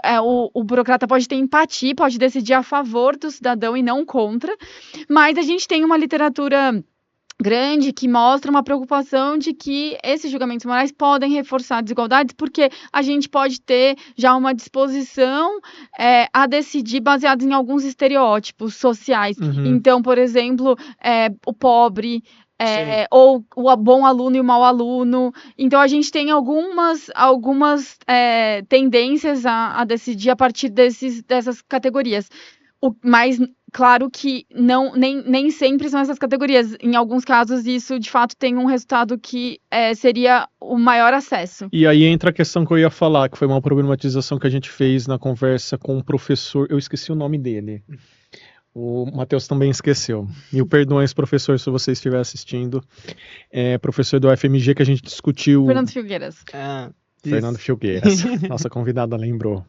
B: o burocrata pode ter empatia, pode decidir a favor do cidadão e não contra, mas a gente tem uma literatura grande que mostra uma preocupação de que esses julgamentos morais podem reforçar desigualdades, porque a gente pode ter já uma disposição a decidir baseados em alguns estereótipos sociais. Então, por exemplo, o pobre, ou o bom aluno e o mau aluno. Então, a gente tem algumas tendências a decidir a partir dessas categorias. Mas, claro que nem sempre são essas categorias. Em alguns casos, isso, de fato, tem um resultado que seria o maior acesso.
A: E aí entra a questão que eu ia falar, que foi uma problematização que a gente fez na conversa com o professor, eu esqueci o nome dele. O Matheus também esqueceu. E o perdões, professor, se você estiver assistindo. Professor do UFMG, que a gente discutiu...
B: Fernando Filgueiras.
A: Fernando Filgueiras. Nossa convidada lembrou.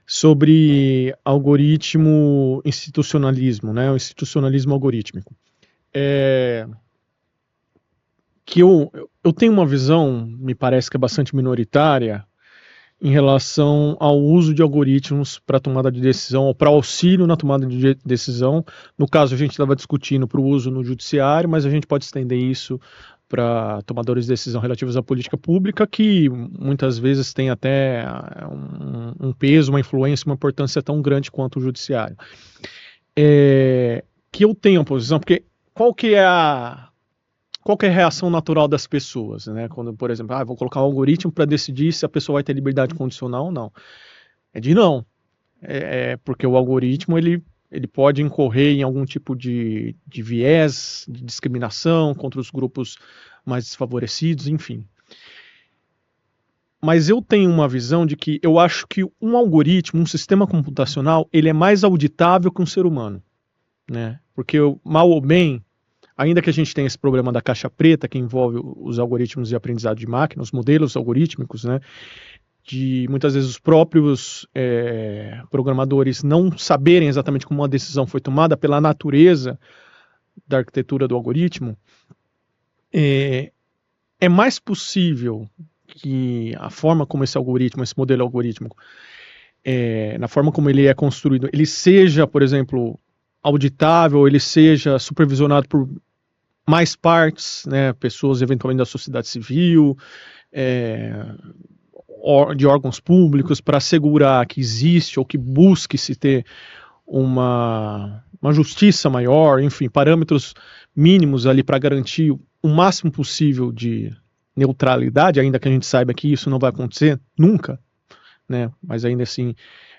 A: Sobre algoritmo institucionalismo, né? O institucionalismo algorítmico. Que eu tenho uma visão, me parece que é bastante minoritária, em relação ao uso de algoritmos para tomada de decisão, ou para auxílio na tomada de decisão. No caso, a gente estava discutindo para o uso no judiciário, mas a gente pode estender isso para tomadores de decisão relativos à política pública, que muitas vezes tem até um peso, uma influência, uma importância tão grande quanto o judiciário. Que eu tenho a posição, porque qual que é a reação natural das pessoas, né? Quando, por exemplo, vou colocar um algoritmo para decidir se a pessoa vai ter liberdade condicional ou não. É de não. Porque o algoritmo, ele ele pode incorrer em algum tipo de viés, de discriminação contra os grupos mais desfavorecidos, enfim. Mas eu tenho uma visão de que eu acho que um algoritmo, um sistema computacional, ele é mais auditável que um ser humano, né? Porque mal ou bem, ainda que a gente tenha esse problema da caixa preta, que envolve os algoritmos de aprendizado de máquina, os modelos algorítmicos, né? De muitas vezes os próprios programadores não saberem exatamente como uma decisão foi tomada pela natureza da arquitetura do algoritmo, é mais possível que a forma como esse algoritmo, esse modelo algorítmico, na forma como ele é construído, ele seja, por exemplo, auditável, ele seja supervisionado por mais partes, né, pessoas eventualmente da sociedade civil, de órgãos públicos, para assegurar que existe ou que busque-se ter uma justiça maior, enfim, parâmetros mínimos ali para garantir o máximo possível de neutralidade, ainda que a gente saiba que isso não vai acontecer nunca, né? Mas ainda assim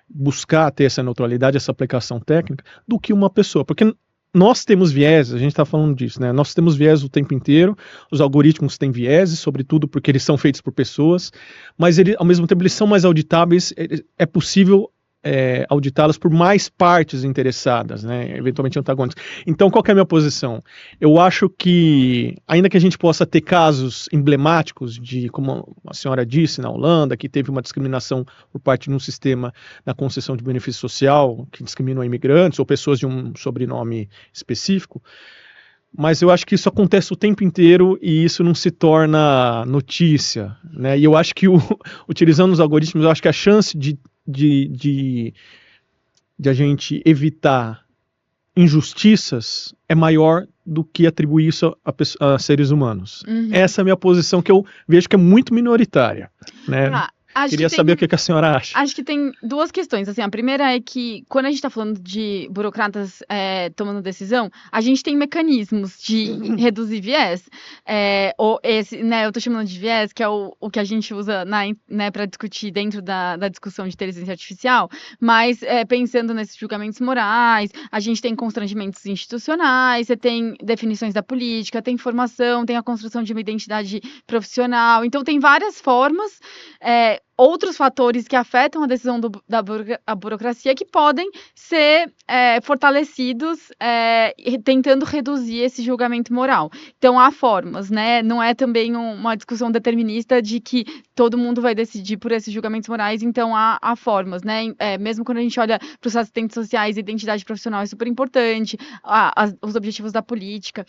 A: buscar ter essa neutralidade, essa aplicação técnica, do que uma pessoa, porque nós temos viéses, a gente está falando disso, né? Nós temos viés o tempo inteiro, os algoritmos têm vieses, sobretudo porque eles são feitos por pessoas, mas ao mesmo tempo eles são mais auditáveis, é possível auditá-los por mais partes interessadas, né? Eventualmente antagônicas. Então, qual que é a minha posição? Eu acho que, ainda que a gente possa ter casos emblemáticos de, como a senhora disse, na Holanda, que teve uma discriminação por parte de um sistema na concessão de benefício social, que discriminam imigrantes ou pessoas de um sobrenome específico, mas eu acho que isso acontece o tempo inteiro e isso não se torna notícia, né? E eu acho que, utilizando os algoritmos, eu acho que a chance de a gente evitar injustiças é maior do que atribuir isso a seres humanos.
B: Uhum.
A: Essa é a minha posição, que eu vejo que é muito minoritária, né? Queria saber o que a senhora acha.
B: Acho que tem duas questões. Assim, a primeira é que, quando a gente está falando de burocratas tomando decisão, a gente tem mecanismos de reduzir viés. Ou esse, né, eu estou chamando de viés, que é o que a gente usa para discutir dentro da discussão de inteligência artificial, mas pensando nesses julgamentos morais, a gente tem constrangimentos institucionais, você tem definições da política, tem formação, tem a construção de uma identidade profissional. Então, tem várias formas, outros fatores que afetam a decisão da burocracia que podem ser fortalecidos tentando reduzir esse julgamento moral. Então, há formas, né? Não é também uma discussão determinista de que todo mundo vai decidir por esses julgamentos morais, então há formas, né? Mesmo quando a gente olha para os assistentes sociais, a identidade profissional é super importante, os objetivos da política.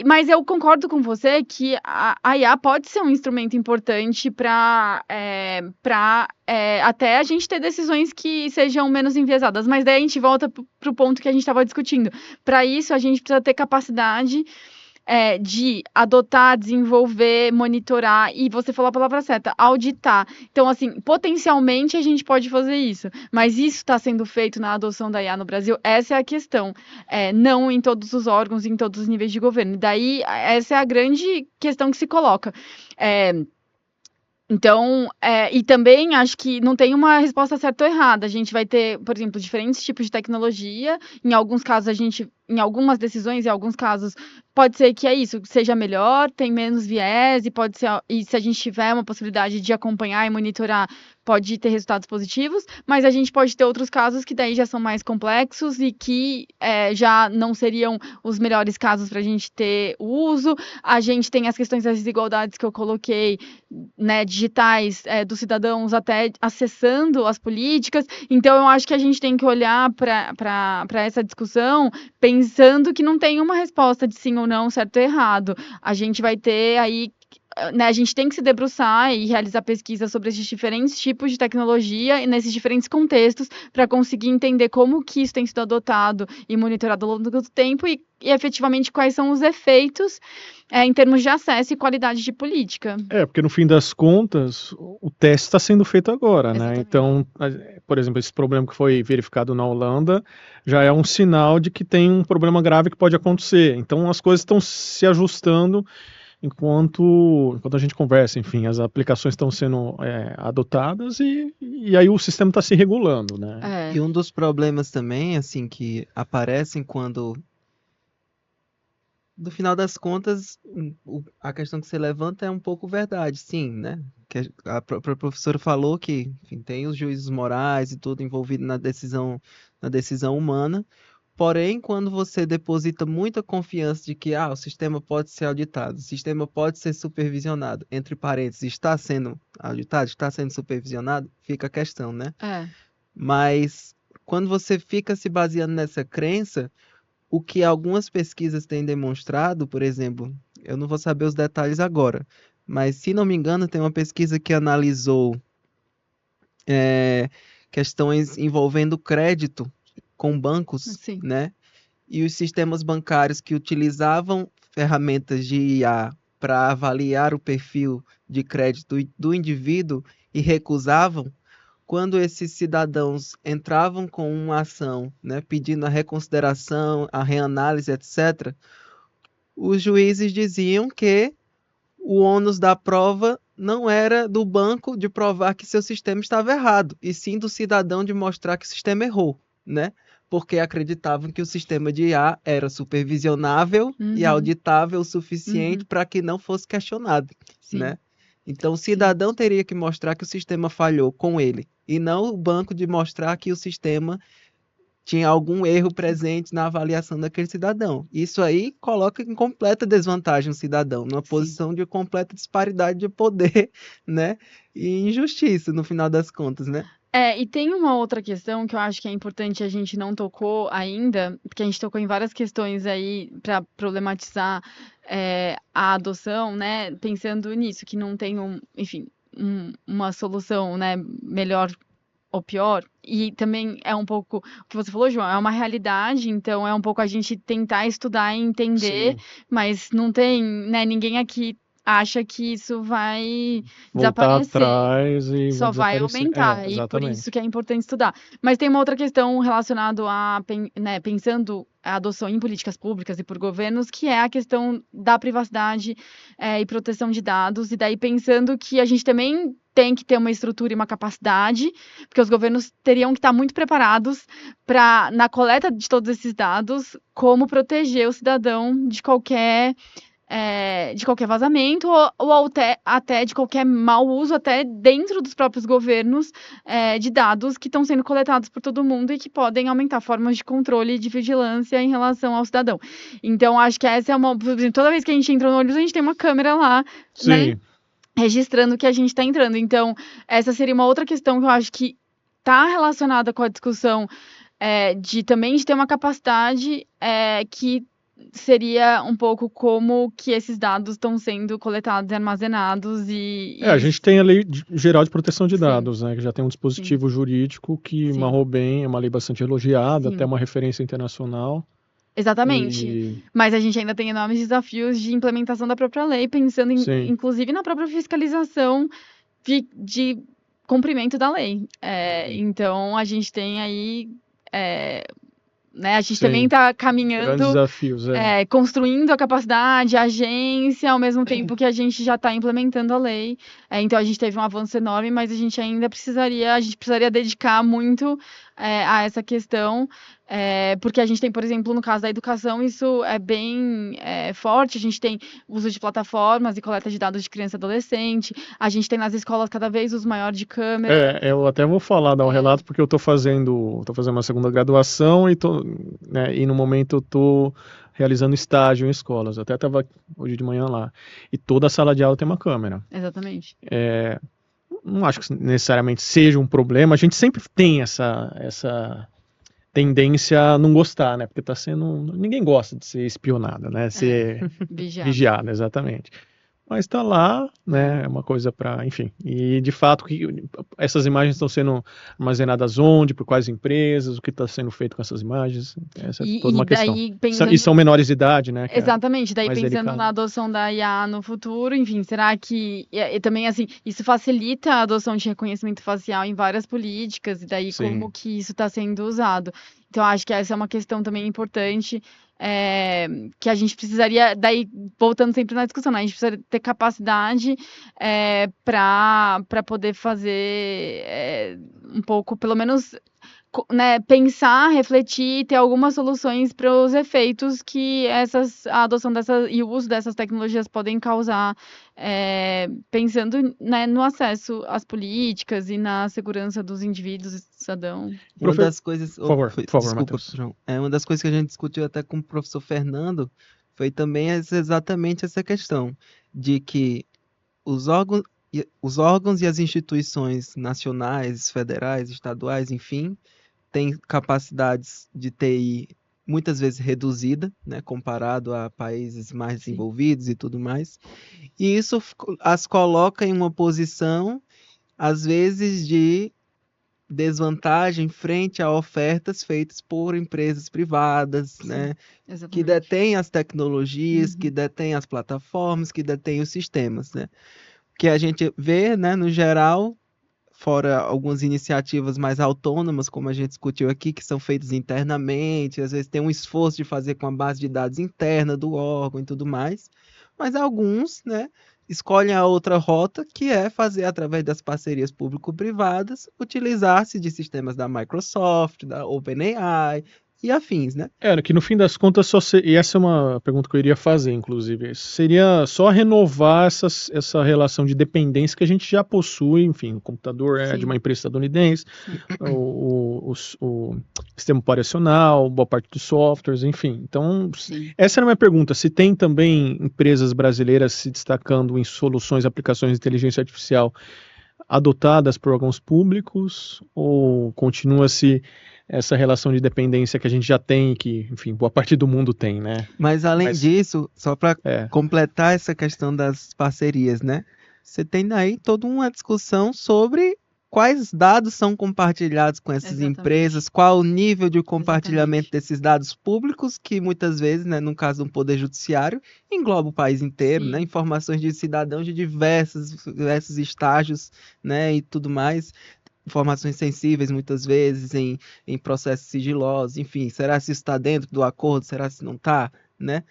B: Mas eu concordo com você que a IA pode ser um instrumento importante para até a gente ter decisões que sejam menos enviesadas, mas daí a gente volta para o ponto que a gente estava discutindo. Para isso, a gente precisa ter capacidade de adotar, desenvolver, monitorar, e você falou a palavra certa, auditar. Então, assim, potencialmente a gente pode fazer isso, mas isso está sendo feito na adoção da IA no Brasil? Essa é a questão. Não em todos os órgãos, em todos os níveis de governo. Daí, essa é a grande questão que se coloca. Então, e também acho que não tem uma resposta certa ou errada. A gente vai ter, por exemplo, diferentes tipos de tecnologia. Em alguns casos, em algumas decisões, em alguns casos, pode ser que isso seja melhor, tem menos viés, e se a gente tiver uma possibilidade de acompanhar e monitorar, pode ter resultados positivos, mas a gente pode ter outros casos que daí já são mais complexos e que já não seriam os melhores casos para a gente ter o uso. A gente tem as questões das desigualdades que eu coloquei, né, digitais, dos cidadãos até acessando as políticas. Então, eu acho que a gente tem que olhar para essa discussão pensando que não tem uma resposta de sim ou não, certo ou errado. A gente vai ter aí, né, a gente tem que se debruçar e realizar pesquisa sobre esses diferentes tipos de tecnologia e nesses diferentes contextos para conseguir entender como que isso tem sido adotado e monitorado ao longo do tempo e efetivamente quais são os efeitos em termos de acesso e qualidade de política.
A: Porque no fim das contas, o teste está sendo feito agora, né? Então, por exemplo, esse problema que foi verificado na Holanda já é um sinal de que tem um problema grave que pode acontecer. Então, as coisas estão se ajustando enquanto a gente conversa, enfim, as aplicações estão sendo adotadas e aí o sistema está se regulando, né?
C: E um dos problemas também, assim, que aparecem quando, no final das contas, a questão que você levanta é um pouco verdade, sim, né? Que a própria professora falou que, enfim, tem os juízos morais e tudo envolvido na decisão humana. Porém, quando você deposita muita confiança de que o sistema pode ser auditado, o sistema pode ser supervisionado, entre parênteses, está sendo auditado, está sendo supervisionado, fica a questão, né? Mas quando você fica se baseando nessa crença, o que algumas pesquisas têm demonstrado, por exemplo, eu não vou saber os detalhes agora, mas se não me engano, tem uma pesquisa que analisou questões envolvendo crédito com bancos,
B: Sim.
C: né? E os sistemas bancários que utilizavam ferramentas de IA para avaliar o perfil de crédito do indivíduo e recusavam, quando esses cidadãos entravam com uma ação, né, pedindo a reconsideração, a reanálise, etc., os juízes diziam que o ônus da prova não era do banco de provar que seu sistema estava errado, e sim do cidadão de mostrar que o sistema errou, né? Porque acreditavam que o sistema de IA era supervisionável e auditável o suficiente para que não fosse questionado, né? Então, o cidadão teria que mostrar que o sistema falhou com ele, e não o banco de mostrar que o sistema tinha algum erro presente na avaliação daquele cidadão. Isso aí coloca em completa desvantagem o cidadão, numa posição de completa disparidade de poder, né? E injustiça, no final das contas, né?
B: E tem uma outra questão que eu acho que é importante, a gente não tocou ainda, porque a gente tocou em várias questões aí para problematizar a adoção, né? Pensando nisso, que não tem uma solução, né, melhor ou pior. E também é um pouco o que você falou, João, é uma realidade, então é um pouco a gente tentar estudar e entender, mas não tem, né, ninguém aqui acha que isso vai
A: Voltar
B: desaparecer.
A: atrás e
B: Só vai
A: desaparecer.
B: aumentar, e por isso que é importante estudar. Mas tem uma outra questão relacionada a, né, pensando a adoção em políticas públicas e por governos, que é a questão da privacidade e proteção de dados, e daí pensando que a gente também tem que ter uma estrutura e uma capacidade, porque os governos teriam que estar muito preparados para, na coleta de todos esses dados, como proteger o cidadão de qualquer vazamento ou até de qualquer mau uso, até dentro dos próprios governos, de dados que estão sendo coletados por todo mundo e que podem aumentar formas de controle e de vigilância em relação ao cidadão. Então, acho que essa é toda vez que a gente entra no ônibus, a gente tem uma câmera lá, né, registrando que a gente está entrando. Então, essa seria uma outra questão que eu acho que está relacionada com a discussão de ter uma capacidade que seria um pouco como que esses dados estão sendo coletados e armazenados
A: a gente tem a Lei Geral de Proteção de Dados, né, que já tem um dispositivo jurídico que amarrou bem, é uma lei bastante elogiada, até uma referência internacional.
B: Exatamente. Mas a gente ainda tem enormes desafios de implementação da própria lei, pensando inclusive na própria fiscalização de cumprimento da lei. Então, a gente tem aí né, a gente também está caminhando,
A: desafios,
B: construindo a capacidade, a agência, ao mesmo tempo que a gente já está implementando a lei. Então, a gente teve um avanço enorme, mas a gente ainda precisaria dedicar muito a essa questão, porque a gente tem, por exemplo, no caso da educação, isso é bem forte. A gente tem uso de plataformas e coleta de dados de criança e adolescente. A gente tem nas escolas cada vez uso maior de câmera.
A: Eu até vou dar um relato, porque eu estou fazendo uma segunda graduação e no momento eu estou realizando estágio em escolas. Eu até estava hoje de manhã lá. E toda a sala de aula tem uma câmera.
B: Exatamente.
A: Não acho que necessariamente seja um problema. A gente sempre tem essa tendência a não gostar, né? Porque ninguém gosta de ser espionado, né? Ser vigiado, exatamente. Mas está lá, né? É uma coisa para, enfim. E de fato, essas imagens estão sendo armazenadas onde, por quais empresas, o que está sendo feito com essas imagens. Essa é toda uma questão. E são menores de idade, né?
B: Exatamente. Daí pensando na adoção da IA no futuro, enfim, será que também assim isso facilita a adoção de reconhecimento facial em várias políticas, e daí como que isso está sendo usado? Então, acho que essa é uma questão também importante, que a gente precisaria, daí, voltando sempre na discussão, né? A gente precisa ter capacidade para poder fazer um pouco, pelo menos, né, pensar, refletir, ter algumas soluções para os efeitos que a adoção e o uso dessas tecnologias podem causar, pensando, né, no acesso às políticas e na segurança dos indivíduos e do cidadão.
C: Uma das coisas.
A: Por favor,
C: Desculpa,
A: Matheus.
C: João. Uma das coisas que a gente discutiu até com o professor Fernando foi também exatamente essa questão de que os órgãos e as instituições nacionais, federais, estaduais, enfim, têm capacidades de TI muitas vezes reduzida, né, comparado a países mais
B: Sim.
C: desenvolvidos e tudo mais. E isso as coloca em uma posição, às vezes, de desvantagem frente a ofertas feitas por empresas privadas,
B: Sim,
C: né, que
B: exatamente.
C: detêm as tecnologias,
B: Uhum.
C: que detêm as plataformas, que detêm os sistemas, né? Que a gente vê, né, no geral, fora algumas iniciativas mais autônomas, como a gente discutiu aqui, que são feitas internamente, às vezes tem um esforço de fazer com a base de dados interna do órgão e tudo mais, mas alguns, né, escolhem a outra rota, que é fazer através das parcerias público-privadas, utilizar-se de sistemas da Microsoft, da OpenAI e afins, né?
A: Que no fim das contas, e essa é uma pergunta que eu iria fazer, inclusive, seria só renovar essa relação de dependência que a gente já possui, enfim, o computador é de
B: Sim.
A: uma empresa estadunidense,
B: Sim.
A: o sistema operacional, boa parte dos softwares, enfim. Então,
B: Sim.
A: essa era a minha pergunta, se tem também empresas brasileiras se destacando em soluções, aplicações de inteligência artificial adotadas por órgãos públicos, ou continua-se essa relação de dependência que a gente já tem, que, enfim, boa parte do mundo tem, né?
C: Mas além disso, só para completar essa questão das parcerias, né? Você tem aí toda uma discussão sobre quais dados são compartilhados com essas
B: Exatamente.
C: empresas, qual o nível de compartilhamento
B: Exatamente.
C: desses dados públicos, que muitas vezes, né, no caso do Poder Judiciário, engloba o país inteiro,
B: Sim.
C: né? Informações de cidadãos de diversos estágios, né, e tudo mais. Informações sensíveis, muitas vezes, em processos sigilosos, enfim, será se isso está dentro do acordo, será se não está, né?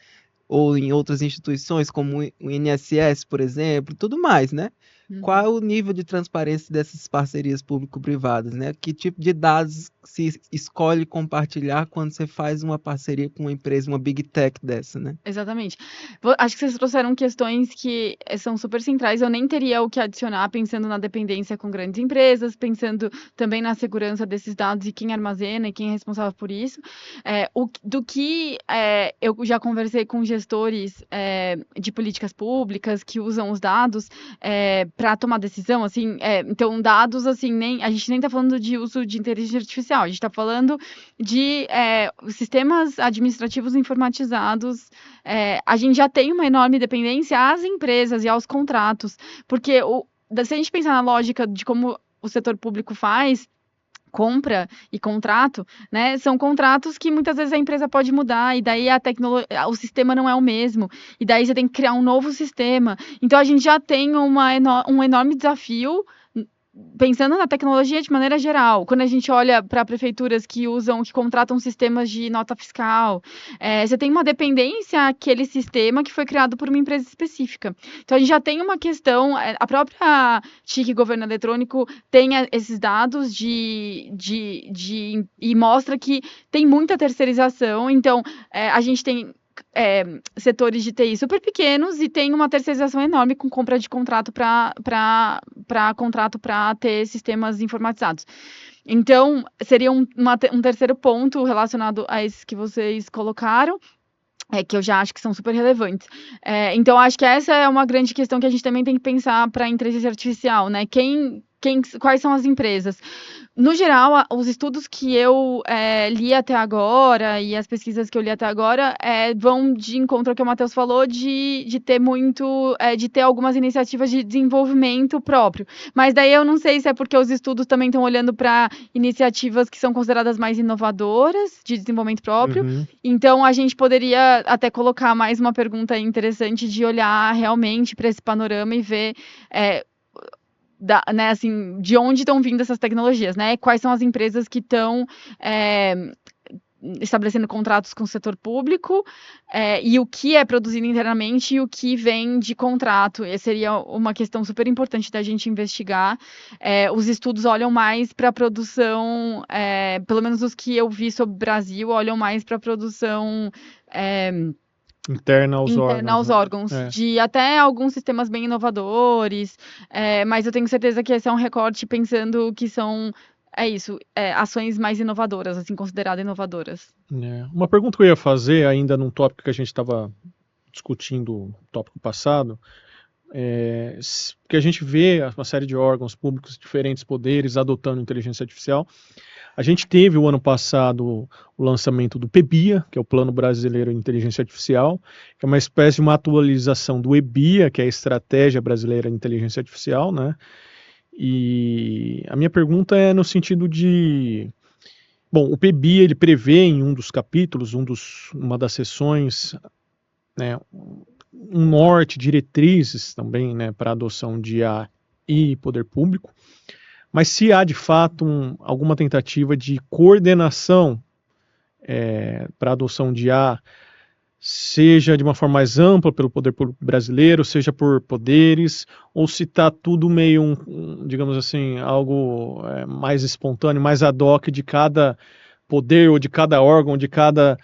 C: Ou em outras instituições, como o INSS, por exemplo, tudo mais, né? Qual é o nível de transparência dessas parcerias público-privadas, né? Que tipo de dados se escolhe compartilhar quando você faz uma parceria com uma empresa, uma big tech dessa, né?
B: Exatamente. Acho que vocês trouxeram questões que são super centrais. Eu nem teria o que adicionar pensando na dependência com grandes empresas, pensando também na segurança desses dados e quem armazena e quem é responsável por isso. Eu já conversei com gestores de políticas públicas que usam os dados para tomar decisão, assim, então dados, assim, a gente nem está falando de uso de inteligência artificial, a gente está falando de sistemas administrativos informatizados. A gente já tem uma enorme dependência às empresas e aos contratos, porque se a gente pensar na lógica de como o setor público faz compra e contrato, né, são contratos que muitas vezes a empresa pode mudar, e daí o sistema não é o mesmo, e daí você tem que criar um novo sistema. Então a gente já tem um enorme desafio pensando na tecnologia de maneira geral. Quando a gente olha para prefeituras que contratam sistemas de nota fiscal, você tem uma dependência àquele sistema que foi criado por uma empresa específica. Então, a gente já tem uma questão, a própria TIC Governo Eletrônico tem esses dados e mostra que tem muita terceirização. Então, a gente tem setores de TI super pequenos e tem uma terceirização enorme com compra de contrato para ter sistemas informatizados. Então, seria um terceiro ponto relacionado a esses que vocês colocaram, que eu já acho que são super relevantes. Então, acho que essa é uma grande questão que a gente também tem que pensar para a inteligência artificial, né? Quais são as empresas? No geral, os estudos que eu li até agora e as pesquisas que eu li até agora vão de encontro ao que o Matheus falou de ter algumas iniciativas de desenvolvimento próprio. Mas daí eu não sei se é porque os estudos também estão olhando para iniciativas que são consideradas mais inovadoras de desenvolvimento próprio.
A: Uhum.
B: Então, a gente poderia até colocar mais uma pergunta interessante de olhar realmente para esse panorama e ver né, assim, de onde estão vindo essas tecnologias, né? Quais são as empresas que estão estabelecendo contratos com o setor público, e o que é produzido internamente e o que vem de contrato. Essa seria uma questão super importante da gente investigar. Os estudos olham mais para a produção, pelo menos os que eu vi sobre o Brasil, olham mais para a produção
A: Interna aos
B: interna aos
A: órgãos,
B: órgãos,
A: né?
B: de até alguns sistemas bem inovadores, mas eu tenho certeza que esse é um recorte pensando que são, ações mais inovadoras, assim, consideradas inovadoras.
A: Uma pergunta que eu ia fazer, ainda num tópico que a gente estava discutindo no tópico passado, que a gente vê uma série de órgãos públicos, diferentes poderes, adotando inteligência artificial. A gente teve o ano passado o lançamento do PEBIA, que é o Plano Brasileiro de Inteligência Artificial, que é uma espécie de uma atualização do EBIA, que é a Estratégia Brasileira de Inteligência Artificial, né? E a minha pergunta é no sentido de... Bom, o PEBIA, ele prevê em um dos capítulos, uma das sessões, né, um norte, diretrizes também, né, para a adoção de IA e poder público. Mas se há, de fato, alguma tentativa de coordenação para a adoção de IA, seja de uma forma mais ampla pelo poder público brasileiro, seja por poderes, ou se está tudo meio, digamos assim, algo mais espontâneo, mais ad hoc de cada poder, ou de cada órgão, de cada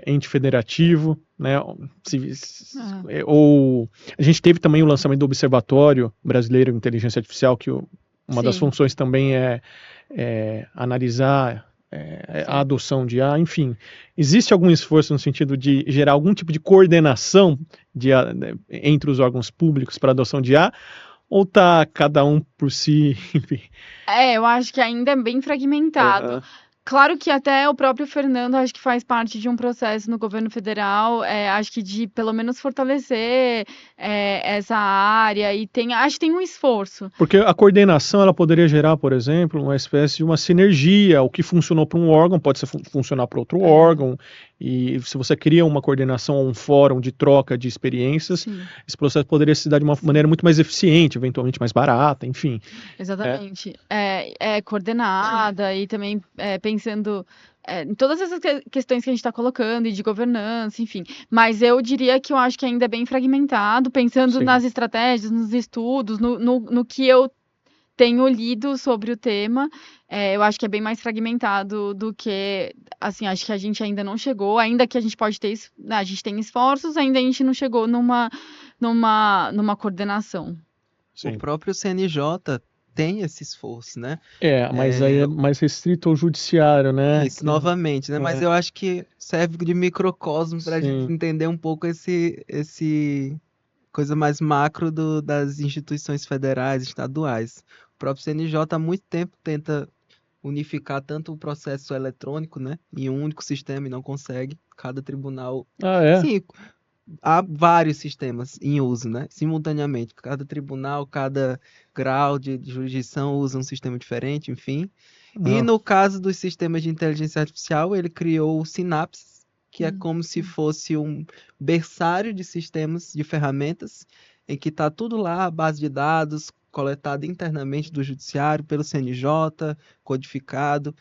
A: ente federativo, né? Ou a gente teve também o lançamento do Observatório Brasileiro de Inteligência Artificial, que uma das funções também é analisar a adoção de IA. Enfim, existe algum esforço no sentido de gerar algum tipo de coordenação entre os órgãos públicos para a adoção de IA? Ou está cada um por si? Enfim.
B: Eu acho que ainda é bem fragmentado. Claro que até o próprio Fernando acho que faz parte de um processo no governo federal, acho que de pelo menos fortalecer essa área, e acho que tem um esforço.
A: Porque a coordenação ela poderia gerar, por exemplo, uma espécie de uma sinergia. O que funcionou para um órgão pode funcionar para outro órgão, e se você cria uma coordenação ou um fórum de troca de experiências, esse processo poderia se dar de uma maneira muito mais eficiente, eventualmente mais barata, enfim.
B: Exatamente. Coordenada e também pensando em todas essas questões que a gente está colocando, e de governança, enfim. Mas eu diria que eu acho que ainda é bem fragmentado, pensando nas estratégias, nos estudos, no que eu tenho lido sobre o tema. Eu acho que é bem mais fragmentado do que, assim, acho que a gente ainda não chegou, ainda que a gente pode ter, a gente tem esforços, ainda a gente não chegou numa coordenação.
C: O próprio CNJ tem esse esforço, né?
A: Mas aí é mais restrito ao judiciário, né?
C: Isso, novamente, né? Mas eu acho que serve de microcosmo para a gente entender um pouco esse coisa mais macro das instituições federais, estaduais. O próprio CNJ há muito tempo tenta unificar tanto o processo eletrônico, né, em um único sistema, e não consegue. Cada tribunal... Sim, há vários sistemas em uso, né, simultaneamente. Cada tribunal, cada grau de jurisdição usa um sistema diferente, enfim. E no caso dos sistemas de inteligência artificial, ele criou o Synapse, que é como se fosse um berçário de sistemas, de ferramentas, em que está tudo lá, a base de dados, coletado internamente do judiciário, pelo CNJ, codificado.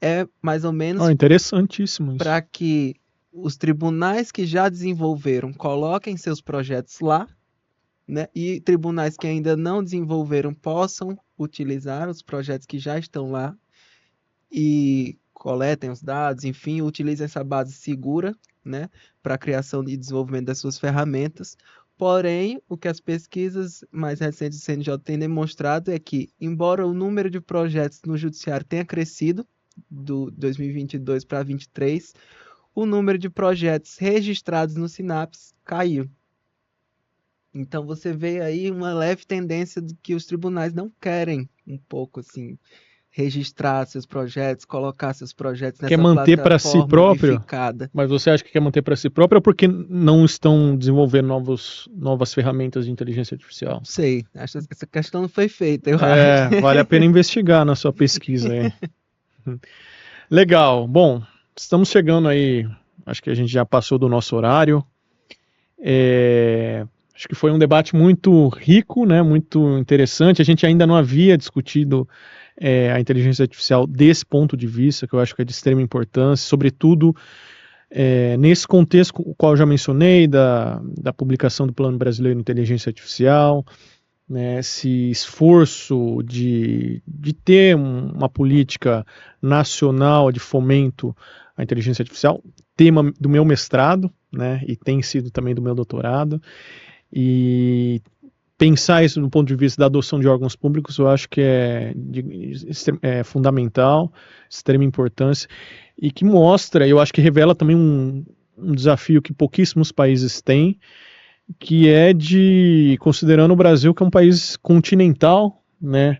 C: É mais ou menos
A: interessantíssimo
C: para que os tribunais que já desenvolveram coloquem seus projetos lá, né? E tribunais que ainda não desenvolveram possam utilizar os projetos que já estão lá e coletem os dados, enfim, utilizem essa base segura, né, para a criação e desenvolvimento das suas ferramentas. Porém, o que as pesquisas mais recentes do CNJ têm demonstrado é que, embora o número de projetos no judiciário tenha crescido do 2022 para 2023, o número de projetos registrados no Synapse caiu. Então você vê aí uma leve tendência de que os tribunais não querem um pouco assim registrar seus projetos, colocar seus projetos nessa plataforma unificada.
A: Quer manter para si próprio? Mas você acha que quer manter para si próprio ou porque não estão desenvolvendo novas ferramentas de inteligência artificial?
C: Não sei, acho que essa questão não foi feita, eu acho.
A: Vale a pena investigar na sua pesquisa aí. Legal, bom, estamos chegando aí, acho que a gente já passou do nosso horário. Acho que foi um debate muito rico, né, muito interessante. A gente ainda não havia discutido a inteligência artificial desse ponto de vista, que eu acho que é de extrema importância, sobretudo nesse contexto, o qual eu já mencionei, da publicação do Plano Brasileiro de Inteligência Artificial, né, esse esforço de ter uma política nacional de fomento à inteligência artificial, tema do meu mestrado, né, e tem sido também do meu doutorado, e pensar isso do ponto de vista da adoção de órgãos públicos, eu acho que é fundamental, extrema importância, e que mostra, eu acho que revela também um desafio que pouquíssimos países têm, que é considerando o Brasil que é um país continental, né,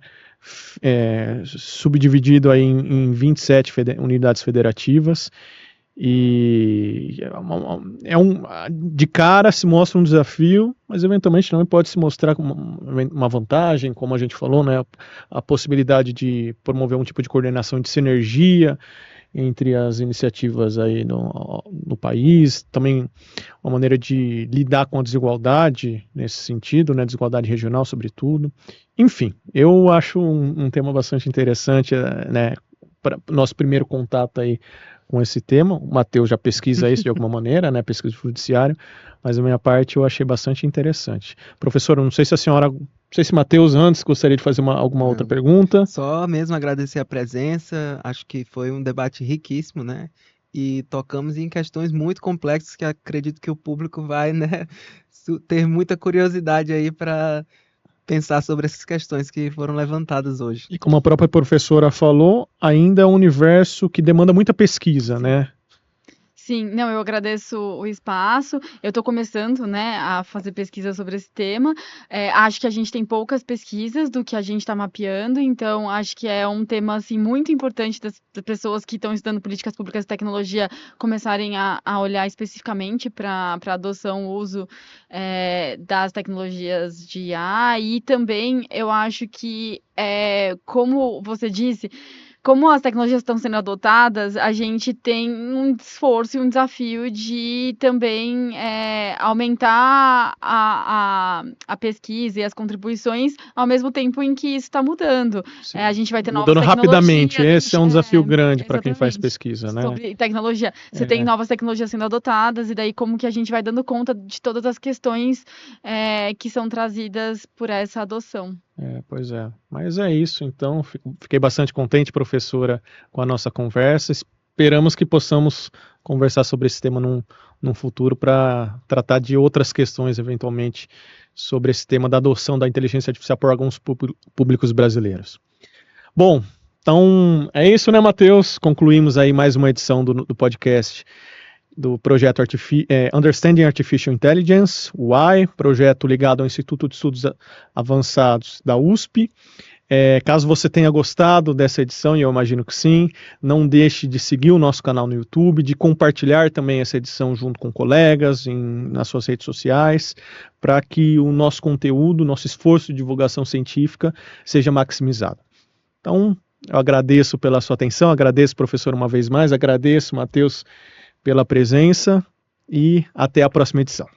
A: subdividido aí em 27 unidades federativas, e de cara se mostra um desafio, mas eventualmente também pode se mostrar como uma vantagem, como a gente falou, né, a possibilidade de promover um tipo de coordenação de sinergia entre as iniciativas aí no país, também uma maneira de lidar com a desigualdade nesse sentido, né, desigualdade regional sobretudo. Enfim, eu acho um tema bastante interessante, né, para nosso primeiro contato aí com esse tema. O Matheus já pesquisa isso de alguma maneira, né, pesquisa judiciário, mas da minha parte eu achei bastante interessante. Professora, não sei se Matheus antes gostaria de fazer alguma outra pergunta.
C: Só mesmo agradecer a presença, acho que foi um debate riquíssimo, né, e tocamos em questões muito complexas que acredito que o público vai, né, ter muita curiosidade aí para pensar sobre essas questões que foram levantadas hoje.
A: E como a própria professora falou, ainda é um universo que demanda muita pesquisa, né?
B: Sim, não, eu agradeço o espaço. Eu estou começando, né, a fazer pesquisa sobre esse tema. Acho que a gente tem poucas pesquisas do que a gente está mapeando, então acho que é um tema assim muito importante das pessoas que estão estudando políticas públicas e tecnologia começarem a olhar especificamente para a adoção, o uso das tecnologias de IA. E também eu acho que, como você disse, como as tecnologias estão sendo adotadas, a gente tem um esforço e um desafio de também aumentar a pesquisa e as contribuições ao mesmo tempo em que isso está mudando. A gente vai ter novas
A: mudando rapidamente,
B: tecnologias.
A: esse é um desafio grande para quem faz
B: Exatamente.
A: pesquisa, né?
B: Sobre tecnologia. Você tem novas tecnologias sendo adotadas, e daí como que a gente vai dando conta de todas as questões que são trazidas por essa adoção.
A: Pois é. Mas é isso, então. Fiquei bastante contente, professora, com a nossa conversa. Esperamos que possamos conversar sobre esse tema num futuro para tratar de outras questões, eventualmente, sobre esse tema da adoção da inteligência artificial por órgãos públicos brasileiros. Bom, então é isso, né, Matheus? Concluímos aí mais uma edição do podcast do projeto Understanding Artificial Intelligence, UAI, projeto ligado ao Instituto de Estudos Avançados da USP. Caso você tenha gostado dessa edição, e eu imagino que sim, não deixe de seguir o nosso canal no YouTube, de compartilhar também essa edição junto com colegas, nas suas redes sociais, para que o nosso conteúdo, nosso esforço de divulgação científica seja maximizado. Então, eu agradeço pela sua atenção, agradeço, professor, uma vez mais, agradeço, Matheus, pela presença, e até a próxima edição.